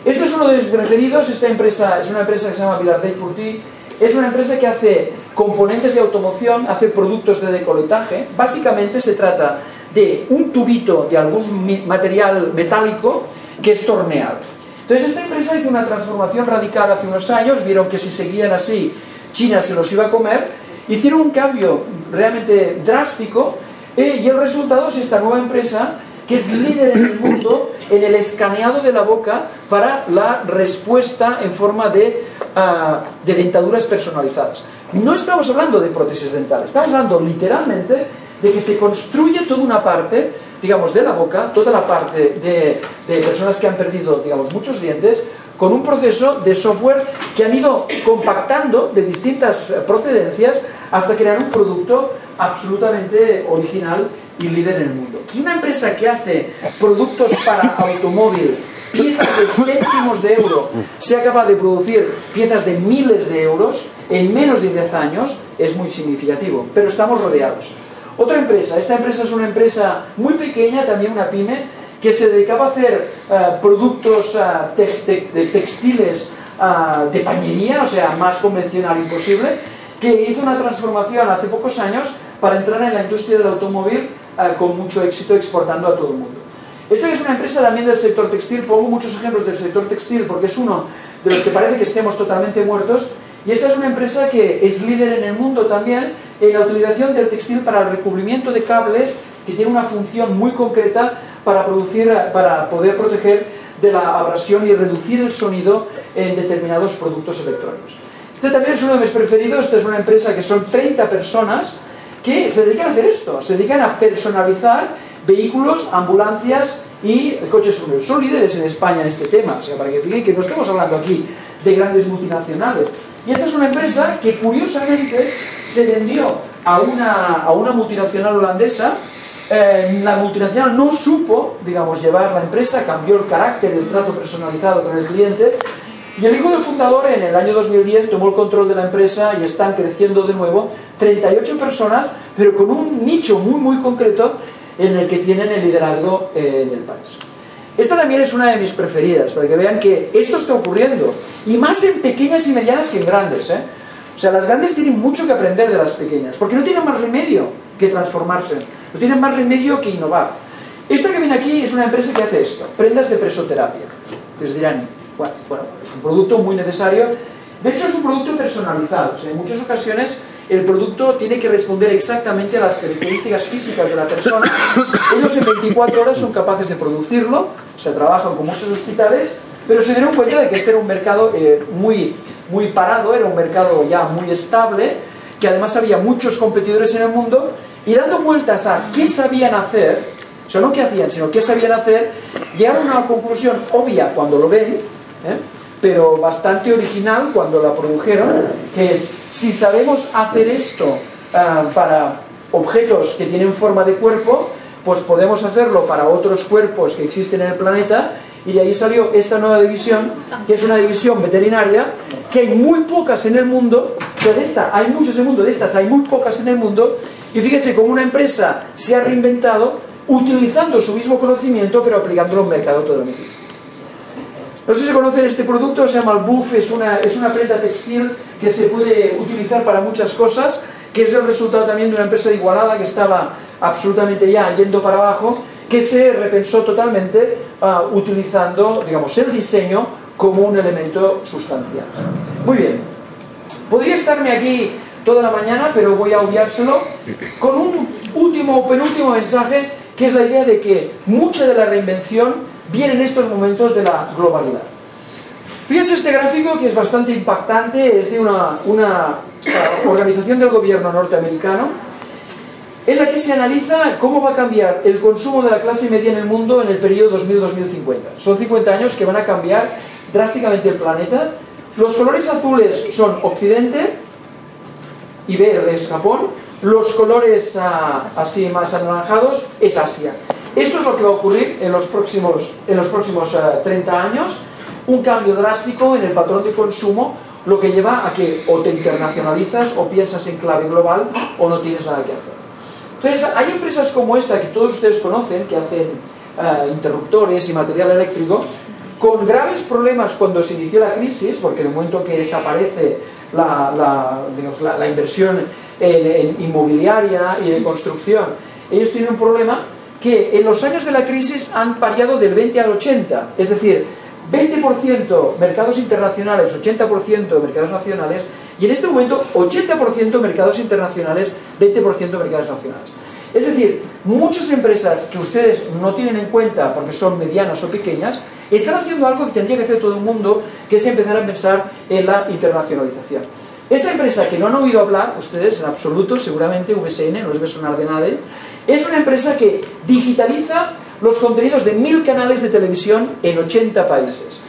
Este es uno de mis preferidos. Esta empresa es una empresa que se llama Vilardell-Purty. Es una empresa que hace componentes de automoción, hace productos de decoletaje. Básicamente se trata de un tubito de algún material metálico que es torneado. Entonces esta empresa hizo una transformación radical hace unos años. Vieron que si seguían así China se los iba a comer. Hicieron un cambio realmente drástico y el resultado es esta nueva empresa que es líder en el mundo en el escaneado de la boca para la respuesta en forma de dentaduras personalizadas. No estamos hablando de prótesis dentales, estamos hablando literalmente de que se construye toda una parte, digamos, de la boca, toda la parte de personas que han perdido, digamos, muchos dientes, con un proceso de software que han ido compactando de distintas procedencias hasta crear un producto absolutamente original y líder en el mundo. Si una empresa que hace productos para automóvil, piezas de céntimos de euro, sea capaz de producir piezas de miles de euros en menos de 10 años, es muy significativo, pero estamos rodeados. Otra empresa, esta empresa es una empresa muy pequeña, también una pyme, que se dedicaba a hacer productos textiles de pañería, o sea, más convencional imposible, que hizo una transformación hace pocos años para entrar en la industria del automóvil con mucho éxito, exportando a todo el mundo. Esta es una empresa también del sector textil. Pongo muchos ejemplos del sector textil porque es uno de los que parece que estemos totalmente muertos, y esta es una empresa que es líder en el mundo también en la utilización del textil para el recubrimiento de cables, que tiene una función muy concreta para poder proteger de la abrasión y reducir el sonido en determinados productos electrónicos. Este también es uno de mis preferidos. Esta es una empresa que son 30 personas que se dedican a hacer esto, se dedican a personalizar vehículos, ambulancias y coches fúnebres. Son líderes en España en este tema, o sea, para que fijen que no estamos hablando aquí de grandes multinacionales. Y esta es una empresa que curiosamente se vendió a una multinacional holandesa la multinacional no supo, digamos, llevar la empresa, cambió el carácter, el trato personalizado con el cliente, y el hijo del fundador en el año 2010 tomó el control de la empresa y están creciendo de nuevo, 38 personas, pero con un nicho muy concreto en el que tienen el liderazgo en el país. Esta también es una de mis preferidas, para que vean que esto está ocurriendo, y más en pequeñas y medianas que en grandes, ¿eh? O sea, las grandes tienen mucho que aprender de las pequeñas, porque no tienen más remedio que transformarse, no tienen más remedio que innovar. Esta que viene aquí es una empresa que hace esto, prendas de presoterapia. Ustedes dirán, bueno, es un producto muy necesario. De hecho, es un producto personalizado. O sea, en muchas ocasiones el producto tiene que responder exactamente a las características físicas de la persona. Ellos en 24 horas son capaces de producirlo, o sea, trabajan con muchos hospitales, pero se dieron cuenta de que este era un mercado muy parado, era un mercado ya muy estable, que además había muchos competidores en el mundo, y dando vueltas a qué sabían hacer, o sea, no qué hacían, sino qué sabían hacer, llegaron a una conclusión obvia cuando lo ven, pero bastante original cuando la produjeron, que es, si sabemos hacer esto para objetos que tienen forma de cuerpo, pues podemos hacerlo para otros cuerpos que existen en el planeta, y de ahí salió esta nueva división, que es una división veterinaria, que hay muy pocas en el mundo, o sea, de esta hay muchas en el mundo, de estas hay muy pocas en el mundo, y fíjense cómo una empresa se ha reinventado utilizando su mismo conocimiento, pero aplicándolo a un mercado totalmente distinto. No sé si conocen este producto, se llama el Buff, es una prenda textil que se puede utilizar para muchas cosas, que es el resultado también de una empresa de Igualada que estaba absolutamente ya yendo para abajo, que se repensó totalmente utilizando, digamos, el diseño como un elemento sustancial. Muy bien, podría estarme aquí toda la mañana, pero voy a obviárselo con un último o penúltimo mensaje, que es la idea de que mucha de la reinvención viene en estos momentos de la globalidad. Fíjense este gráfico, que es bastante impactante, es de una organización del gobierno norteamericano, en la que se analiza cómo va a cambiar el consumo de la clase media en el mundo en el periodo 2000-2050. Son 50 años que van a cambiar drásticamente el planeta. Los colores azules son Occidente y verde es Japón. Los colores así más anaranjados es Asia. Esto es lo que va a ocurrir en los próximos 30 años. Un cambio drástico en el patrón de consumo, lo que lleva a que o te internacionalizas o piensas en clave global o no tienes nada que hacer. Entonces, hay empresas como esta que todos ustedes conocen, que hacen interruptores y material eléctrico, con graves problemas cuando se inició la crisis, porque en el momento que desaparece la inversión en inmobiliaria y de construcción, ellos tienen un problema que en los años de la crisis han variado del 20 al 80, es decir, 20% mercados internacionales, 80% mercados nacionales, y en este momento 80% mercados internacionales, 20% mercados nacionales. Es decir, muchas empresas que ustedes no tienen en cuenta porque son medianas o pequeñas, están haciendo algo que tendría que hacer todo el mundo, que es empezar a pensar en la internacionalización. Esta empresa que no han oído hablar, ustedes en absoluto, seguramente VSN, no les ve sonar de nadie, es una empresa que digitaliza los contenidos de 1000 canales de televisión en 80 países.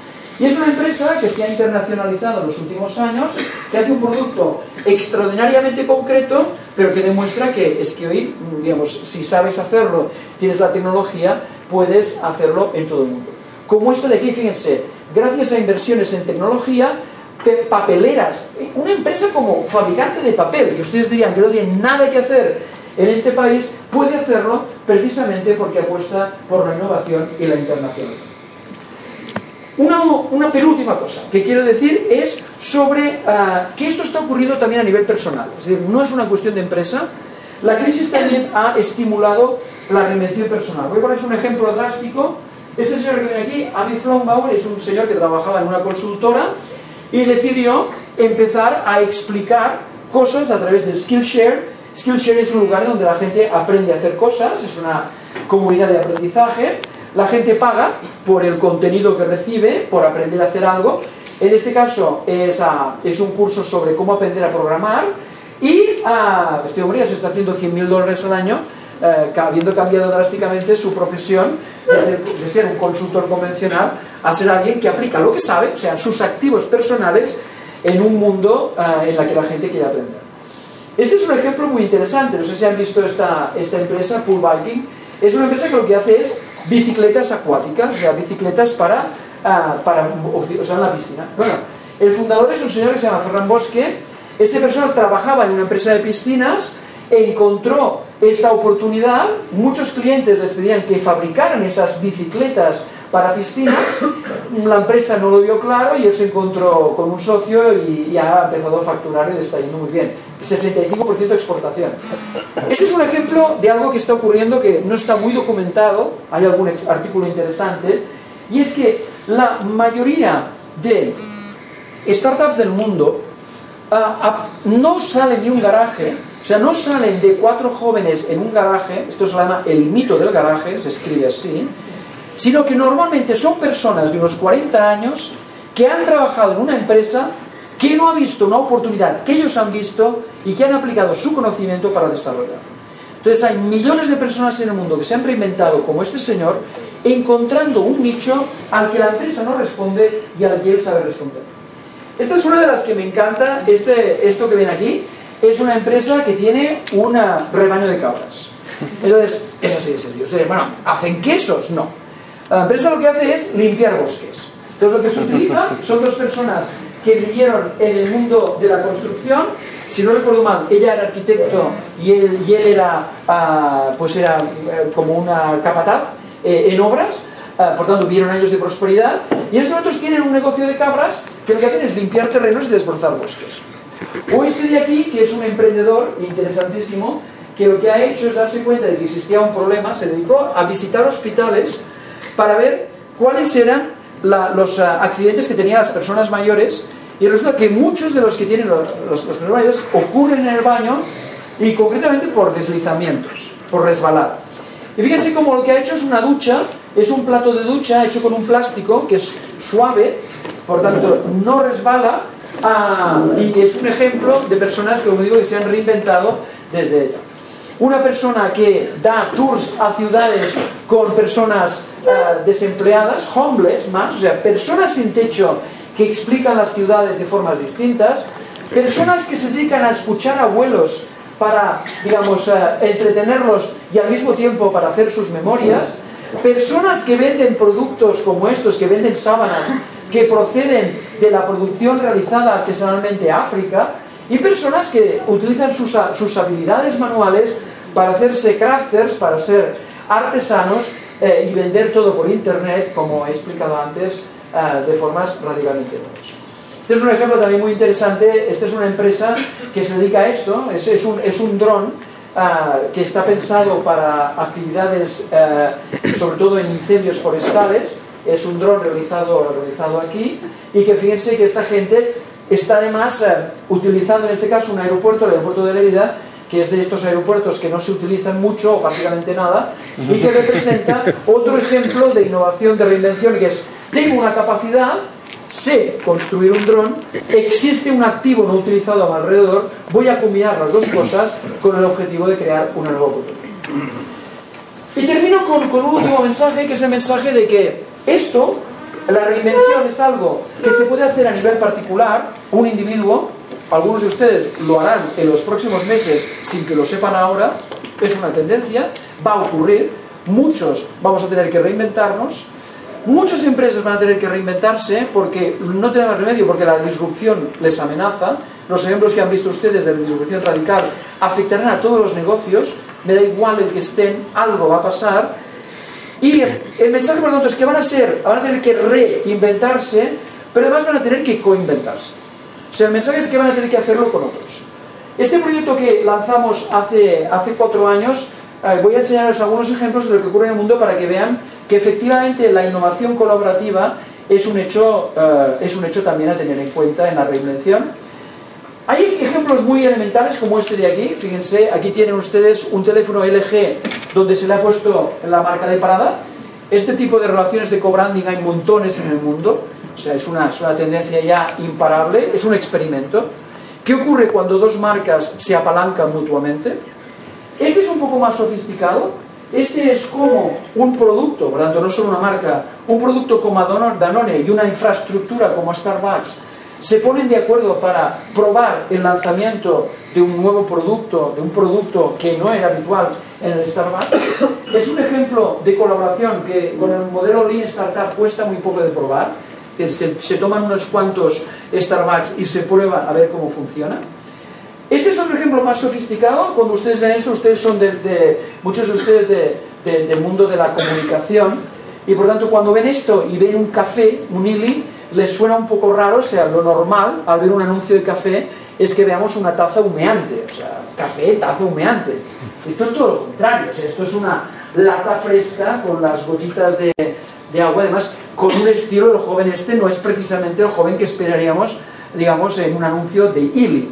Y es una empresa que se ha internacionalizado en los últimos años, que hace un producto extraordinariamente concreto, pero que demuestra que es que hoy, digamos, si sabes hacerlo, tienes la tecnología, puedes hacerlo en todo el mundo. Como esto de aquí, fíjense, gracias a inversiones en tecnología, papeleras, una empresa como fabricante de papel, que ustedes dirían que no tiene nada que hacer en este país, puede hacerlo precisamente porque apuesta por la innovación y la internacionalización. Una penúltima cosa que quiero decir es sobre que esto está ocurriendo también a nivel personal. Es decir, no es una cuestión de empresa. La crisis también ha estimulado la reinvención personal. Voy a poner un ejemplo drástico. Este señor que viene aquí, Avi Flombauer, es un señor que trabajaba en una consultora y decidió empezar a explicar cosas a través del Skillshare. Skillshare es un lugar donde la gente aprende a hacer cosas, es una comunidad de aprendizaje. La gente paga por el contenido que recibe, por aprender a hacer algo. En este caso es un curso sobre cómo aprender a programar. Y este hombre ya se está haciendo $100.000 al año, habiendo cambiado drásticamente su profesión de ser un consultor convencional a ser alguien que aplica lo que sabe, o sea, sus activos personales, en un mundo en el que la gente quiere aprender. Este es un ejemplo muy interesante, no sé si han visto esta empresa, Pool Viking. Es una empresa que lo que hace es bicicletas acuáticas, o sea, bicicletas para en la piscina. Bueno, el fundador es un señor que se llama Ferran Bosque. Este persona trabajaba en una empresa de piscinas, encontró esta oportunidad, muchos clientes les pedían que fabricaran esas bicicletas para piscina, la empresa no lo vio claro y él se encontró con un socio y ha empezado a facturar y le está yendo muy bien. 65% exportación. Este es un ejemplo de algo que está ocurriendo que no está muy documentado, hay algún artículo interesante, y es que la mayoría de startups del mundo no salen de un garaje, o sea, no salen de 4 jóvenes en un garaje, esto se llama el mito del garaje, se escribe así, sino que normalmente son personas de unos 40 años que han trabajado en una empresa que no ha visto una oportunidad que ellos han visto y que han aplicado su conocimiento para desarrollar. Entonces hay millones de personas en el mundo que se han reinventado como este señor, encontrando un nicho al que la empresa no responde y al que él sabe responder. Esta es una de las que me encanta. Esto que ven aquí es una empresa que tiene un rebaño de cabras. Entonces, es así de sencillo. Ustedes, bueno, ¿hacen quesos? No. La empresa lo que hace es limpiar bosques. Entonces lo que se utiliza son 2 personas que vivieron en el mundo de la construcción. Si no recuerdo mal, ella era arquitecto y él era, era como una capataz en obras. Por tanto, vivieron años de prosperidad. Y en estos momentos tienen un negocio de cabras que lo que hacen es limpiar terrenos y desbrozar bosques. O este de aquí, que es un emprendedor interesantísimo, que lo que ha hecho es darse cuenta de que existía un problema, se dedicó a visitar hospitales para ver cuáles eran los accidentes que tenían las personas mayores, y resulta que muchos de los que tienen las personas mayores ocurren en el baño, y concretamente por deslizamientos, por resbalar. Y fíjense cómo lo que ha hecho es una ducha, es un plato de ducha hecho con un plástico que es suave, por tanto no resbala, y es un ejemplo de personas que, como digo, que se han reinventado desde ella. Una persona que da tours a ciudades con personas desempleadas, homeless más, o sea, personas sin techo que explican las ciudades de formas distintas, personas que se dedican a escuchar a abuelos para, digamos, entretenerlos y al mismo tiempo para hacer sus memorias, personas que venden productos como estos, que venden sábanas que proceden de la producción realizada artesanalmente en África, y personas que utilizan sus habilidades manuales para hacerse crafters, para ser artesanos y vender todo por internet, como he explicado antes, de formas radicalmente nuevas. Este es un ejemplo también muy interesante. Esta es una empresa que se dedica a esto. Es un dron que está pensado para actividades, sobre todo en incendios forestales. Es un dron realizado aquí, y que fíjense que esta gente está además utilizando en este caso un aeropuerto, el aeropuerto de Lérida, que es de estos aeropuertos que no se utilizan mucho o prácticamente nada, y que representa otro ejemplo de innovación, de reinvención, que es: tengo una capacidad, sé construir un dron, existe un activo no utilizado a mi alrededor, voy a combinar las 2 cosas con el objetivo de crear una nueva oportunidad. Y termino con un último mensaje, que es el mensaje de que esto, la reinvención, es algo que se puede hacer a nivel particular, un individuo. Algunos de ustedes lo harán en los próximos meses sin que lo sepan ahora, es una tendencia, va a ocurrir, muchos vamos a tener que reinventarnos, muchas empresas van a tener que reinventarse porque no tenemos remedio, porque la disrupción les amenaza. Los ejemplos que han visto ustedes de la disrupción radical afectarán a todos los negocios, me da igual el que estén, algo va a pasar. Y el mensaje, por lo tanto, es que van a tener que reinventarse, pero además van a tener que coinventarse. O sea, el mensaje es que van a tener que hacerlo con otros. Este proyecto que lanzamos hace 4 años, voy a enseñarles algunos ejemplos de lo que ocurre en el mundo para que vean que efectivamente la innovación colaborativa es un hecho también a tener en cuenta en la reinvención. Hay ejemplos muy elementales como este de aquí. Fíjense, aquí tienen ustedes un teléfono LG donde se le ha puesto la marca de Prada. Este tipo de relaciones de co-branding hay montones en el mundo. O sea, es una tendencia ya imparable, es un experimento. ¿Qué ocurre cuando 2 marcas se apalancan mutuamente? Este es un poco más sofisticado. Este es como un producto, por lo tanto no solo una marca, un producto como Danone y una infraestructura como Starbucks se ponen de acuerdo para probar el lanzamiento de un nuevo producto, de un producto que no era habitual en el Starbucks. Es un ejemplo de colaboración que con el modelo Lean Startup cuesta muy poco de probar. Es decir, se toman unos cuantos Starbucks y se prueba a ver cómo funciona. Este es otro ejemplo más sofisticado. Cuando ustedes ven esto, ustedes son muchos de ustedes del mundo de la comunicación, y por tanto cuando ven esto y ven un café, un Illy, les suena un poco raro. O sea, lo normal al ver un anuncio de café es que veamos una taza humeante, o sea, café, taza humeante. Esto es todo lo contrario, o sea, esto es una lata fresca con las gotitas de agua, además con un estilo. El joven este no es precisamente el joven que esperaríamos, digamos, en un anuncio de Illy.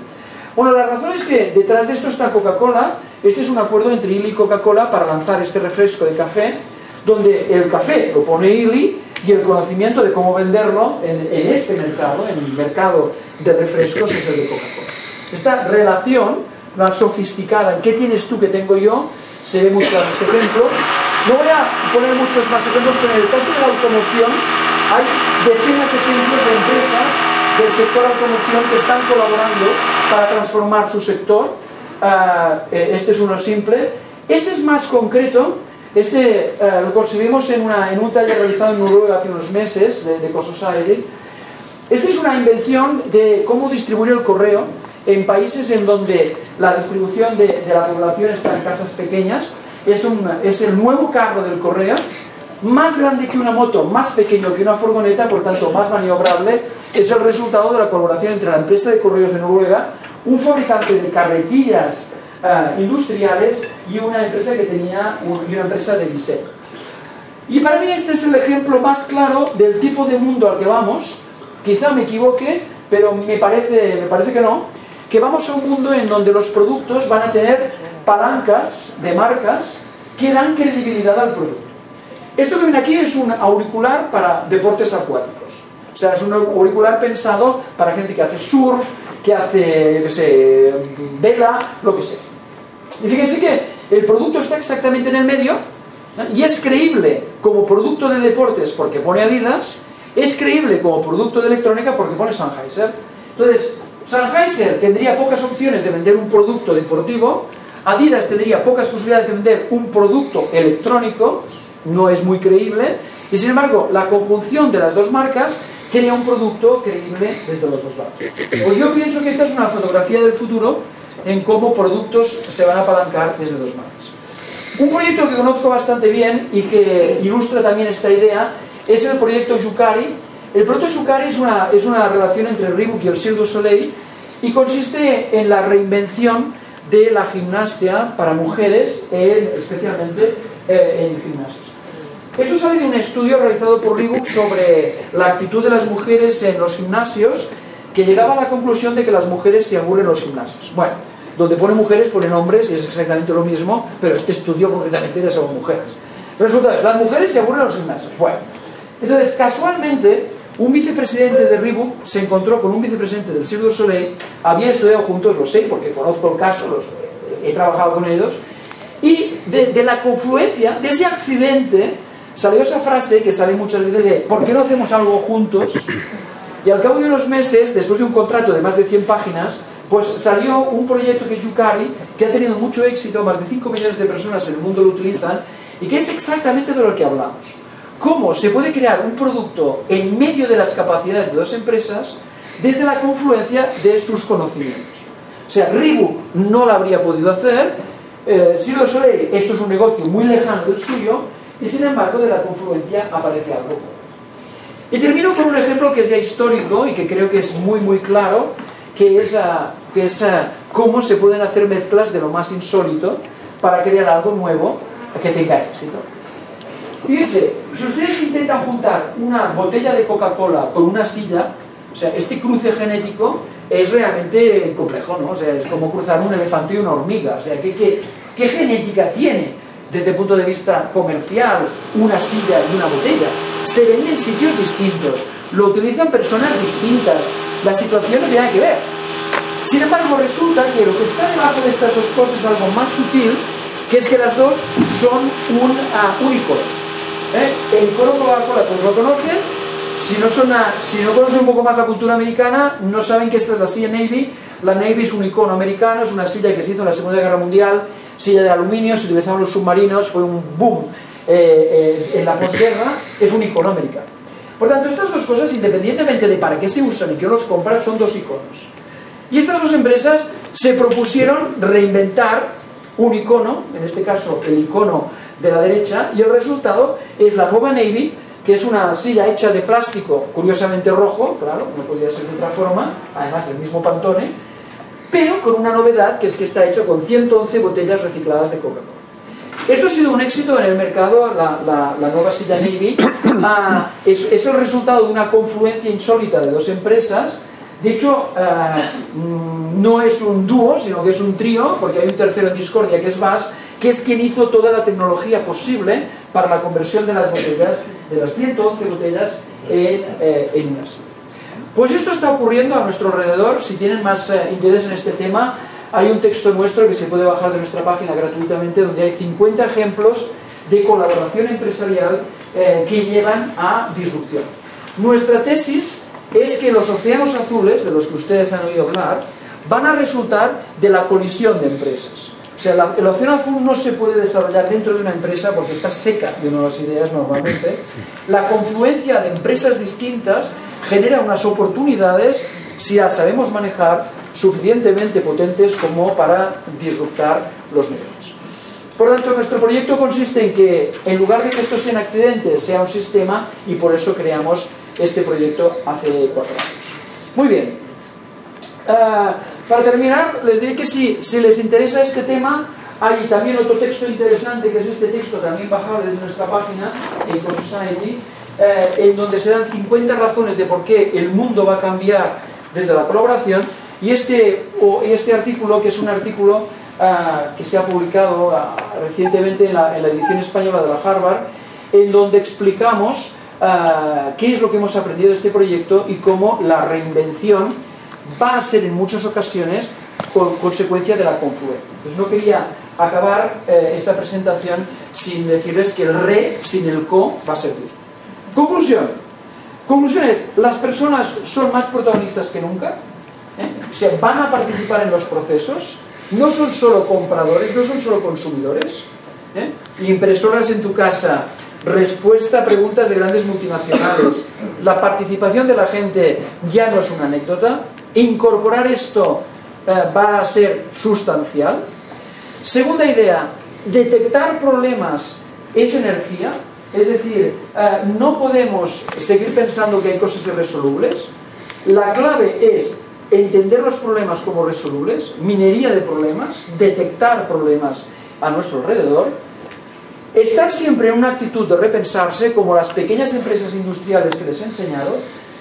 Bueno, la razón es que detrás de esto está Coca-Cola. Este es un acuerdo entre Illy y Coca-Cola para lanzar este refresco de café, donde el café lo pone Illy y el conocimiento de cómo venderlo en este mercado, en el mercado de refrescos, es el de Coca-Cola. Esta relación más sofisticada, ¿qué tienes tú que tengo yo?, se ve muy claro en este ejemplo. No voy a poner muchos más ejemplos, pero en el caso de la automoción hay decenas de ejemplos de empresas del sector automoción que están colaborando para transformar su sector. Este es uno simple. Este es más concreto. Lo conseguimos en un taller realizado en Noruega hace unos meses, de Ecosociety. Esta es una invención de cómo distribuir el correo en países en donde la distribución de la población está en casas pequeñas. Es el nuevo carro del correo, más grande que una moto, más pequeño que una furgoneta, por tanto más maniobrable. Es el resultado de la colaboración entre la empresa de correos de Noruega, un fabricante de carretillas industriales y una empresa una empresa de diseño. Y para mí este es el ejemplo más claro del tipo de mundo al que vamos. Quizá me equivoque, pero me parece que no, que vamos a un mundo en donde los productos van a tener palancas de marcas que dan credibilidad al producto. Esto que ven aquí es un auricular para deportes acuáticos. O sea, es un auricular pensado para gente que hace surf, que hace, yo sé, vela, lo que sea. Y fíjense que el producto está exactamente en el medio, ¿eh? Y es creíble como producto de deportes porque pone Adidas, es creíble como producto de electrónica porque pone Sennheiser. Entonces, Sennheiser tendría pocas opciones de vender un producto deportivo, Adidas tendría pocas posibilidades de vender un producto electrónico, no es muy creíble, y sin embargo, la conjunción de las dos marcas crea un producto creíble desde los dos lados. Pues yo pienso que esta es una fotografía del futuro en cómo productos se van a apalancar desde dos marcas. Un proyecto que conozco bastante bien y que ilustra también esta idea es el proyecto Yukari. El proyecto Yukari es una relación entre Reebok y el Cirque du Soleil y consiste en la reinvención de la gimnasia para mujeres, especialmente en gimnasios. Esto sale de un estudio realizado por Reebok sobre la actitud de las mujeres en los gimnasios, que llegaba a la conclusión de que las mujeres se aburren en los gimnasios. Bueno, donde pone mujeres ponen hombres y es exactamente lo mismo, pero este estudio concretamente era sobre mujeres. El resultado es, las mujeres se aburren en los gimnasios. Bueno, entonces casualmente un vicepresidente de Reebok se encontró con un vicepresidente del Cirque du Soleil, habían estudiado juntos, lo sé porque conozco el caso, he trabajado con ellos, y de la confluencia, de ese accidente, salió esa frase que sale muchas veces de ¿por qué no hacemos algo juntos? Y al cabo de unos meses, después de un contrato de más de 100 páginas, pues salió un proyecto que es Yukari, que ha tenido mucho éxito, más de 5 millones de personas en el mundo lo utilizan, y que es exactamente de lo que hablamos. Cómo se puede crear un producto en medio de las capacidades de dos empresas desde la confluencia de sus conocimientos. O sea, Reebok no lo habría podido hacer, Cirque du Soleil, esto es un negocio muy lejano del suyo, y sin embargo de la confluencia aparece algo. Y termino con un ejemplo que es ya histórico y que creo que es muy muy claro, que es cómo se pueden hacer mezclas de lo más insólito para crear algo nuevo que tenga éxito. Fíjense, si ustedes intentan juntar una botella de Coca-Cola con una silla, o sea, este cruce genético es realmente complejo, ¿no? O sea, es como cruzar un elefante y una hormiga. O sea, ¿qué genética tiene desde el punto de vista comercial una silla y una botella? Se venden en sitios distintos, lo utilizan personas distintas, la situación no tiene nada que ver. Sin embargo, resulta que lo que está debajo de estas dos cosas es algo más sutil, que es que las dos son un icono. El icono Coca-Cola, todos lo conocen, si no conocen un poco más la cultura americana, no saben que esta es la silla Navy. La Navy es un icono americano, es una silla que se hizo en la Segunda Guerra Mundial, silla de aluminio, se utilizaban los submarinos, fue un boom en la posguerra, es un icono americano. Por tanto, estas dos cosas, independientemente de para qué se usan y quién los compra, son dos iconos. Y estas dos empresas se propusieron reinventar un icono, en este caso el icono de la derecha, y el resultado es la nueva Navy, que es una silla hecha de plástico, curiosamente rojo, claro, no podía ser de otra forma, además el mismo Pantone, pero con una novedad, que es que está hecha con 111 botellas recicladas de Coca-Cola. Esto ha sido un éxito en el mercado, la nueva silla Navy. Es el resultado de una confluencia insólita de dos empresas. De hecho, no es un dúo, sino que es un trío, porque hay un tercero en discordia, que es Bass, que es quien hizo toda la tecnología posible para la conversión de las botellas, de las 111 botellas, en una silla. Pues esto está ocurriendo a nuestro alrededor. Si tienen más interés en este tema, hay un texto nuestro que se puede bajar de nuestra página gratuitamente, donde hay 50 ejemplos de colaboración empresarial que llevan a disrupción. Nuestra tesis es que los océanos azules, de los que ustedes han oído hablar, van a resultar de la colisión de empresas. O sea, el océano azul no se puede desarrollar dentro de una empresa porque está seca de nuevas ideas normalmente. La confluencia de empresas distintas genera unas oportunidades, si las sabemos manejar, suficientemente potentes como para disruptar los negocios. Por lo tanto, nuestro proyecto consiste en que, en lugar de que estos sean accidentes, sea un sistema, y por eso creamos este proyecto hace 4 años. Muy bien. Para terminar, les diré que si les interesa este tema, hay también otro texto interesante, que es este texto también bajable desde nuestra página, Ecosociety, en donde se dan 50 razones de por qué el mundo va a cambiar desde la colaboración. Y este artículo, que es un artículo que se ha publicado recientemente en la edición española de la Harvard, en donde explicamos qué es lo que hemos aprendido de este proyecto y cómo la reinvención va a ser en muchas ocasiones consecuencia de la confluencia. Entonces no quería acabar esta presentación sin decirles que el re sin el co va a ser difícil. Conclusión. Conclusión es, las personas son más protagonistas que nunca. O sea, van a participar en los procesos, no son solo compradores, no son solo consumidores. Impresoras en tu casa, respuesta a preguntas de grandes multinacionales, la participación de la gente ya no es una anécdota. Incorporar esto va a ser sustancial. Segunda idea, detectar problemas es energía, es decir, no podemos seguir pensando que hay cosas irresolubles. La clave es entender los problemas como resolubles, minería de problemas, detectar problemas a nuestro alrededor, estar siempre en una actitud de repensarse, como las pequeñas empresas industriales que les he enseñado.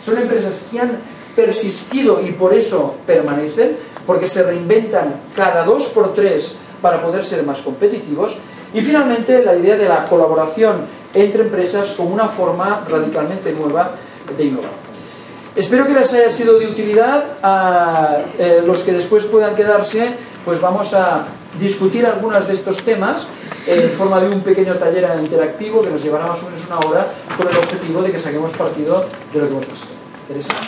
Son empresas que han persistido y por eso permanecen, porque se reinventan cada 2 por 3 para poder ser más competitivos. Y finalmente la idea de la colaboración entre empresas como una forma radicalmente nueva de innovar. Espero que les haya sido de utilidad. A los que después puedan quedarse, pues vamos a discutir algunos de estos temas en forma de un pequeño taller interactivo que nos llevará más o menos 1 hora, con el objetivo de que saquemos partido de lo que hemos visto. ¿Interesante?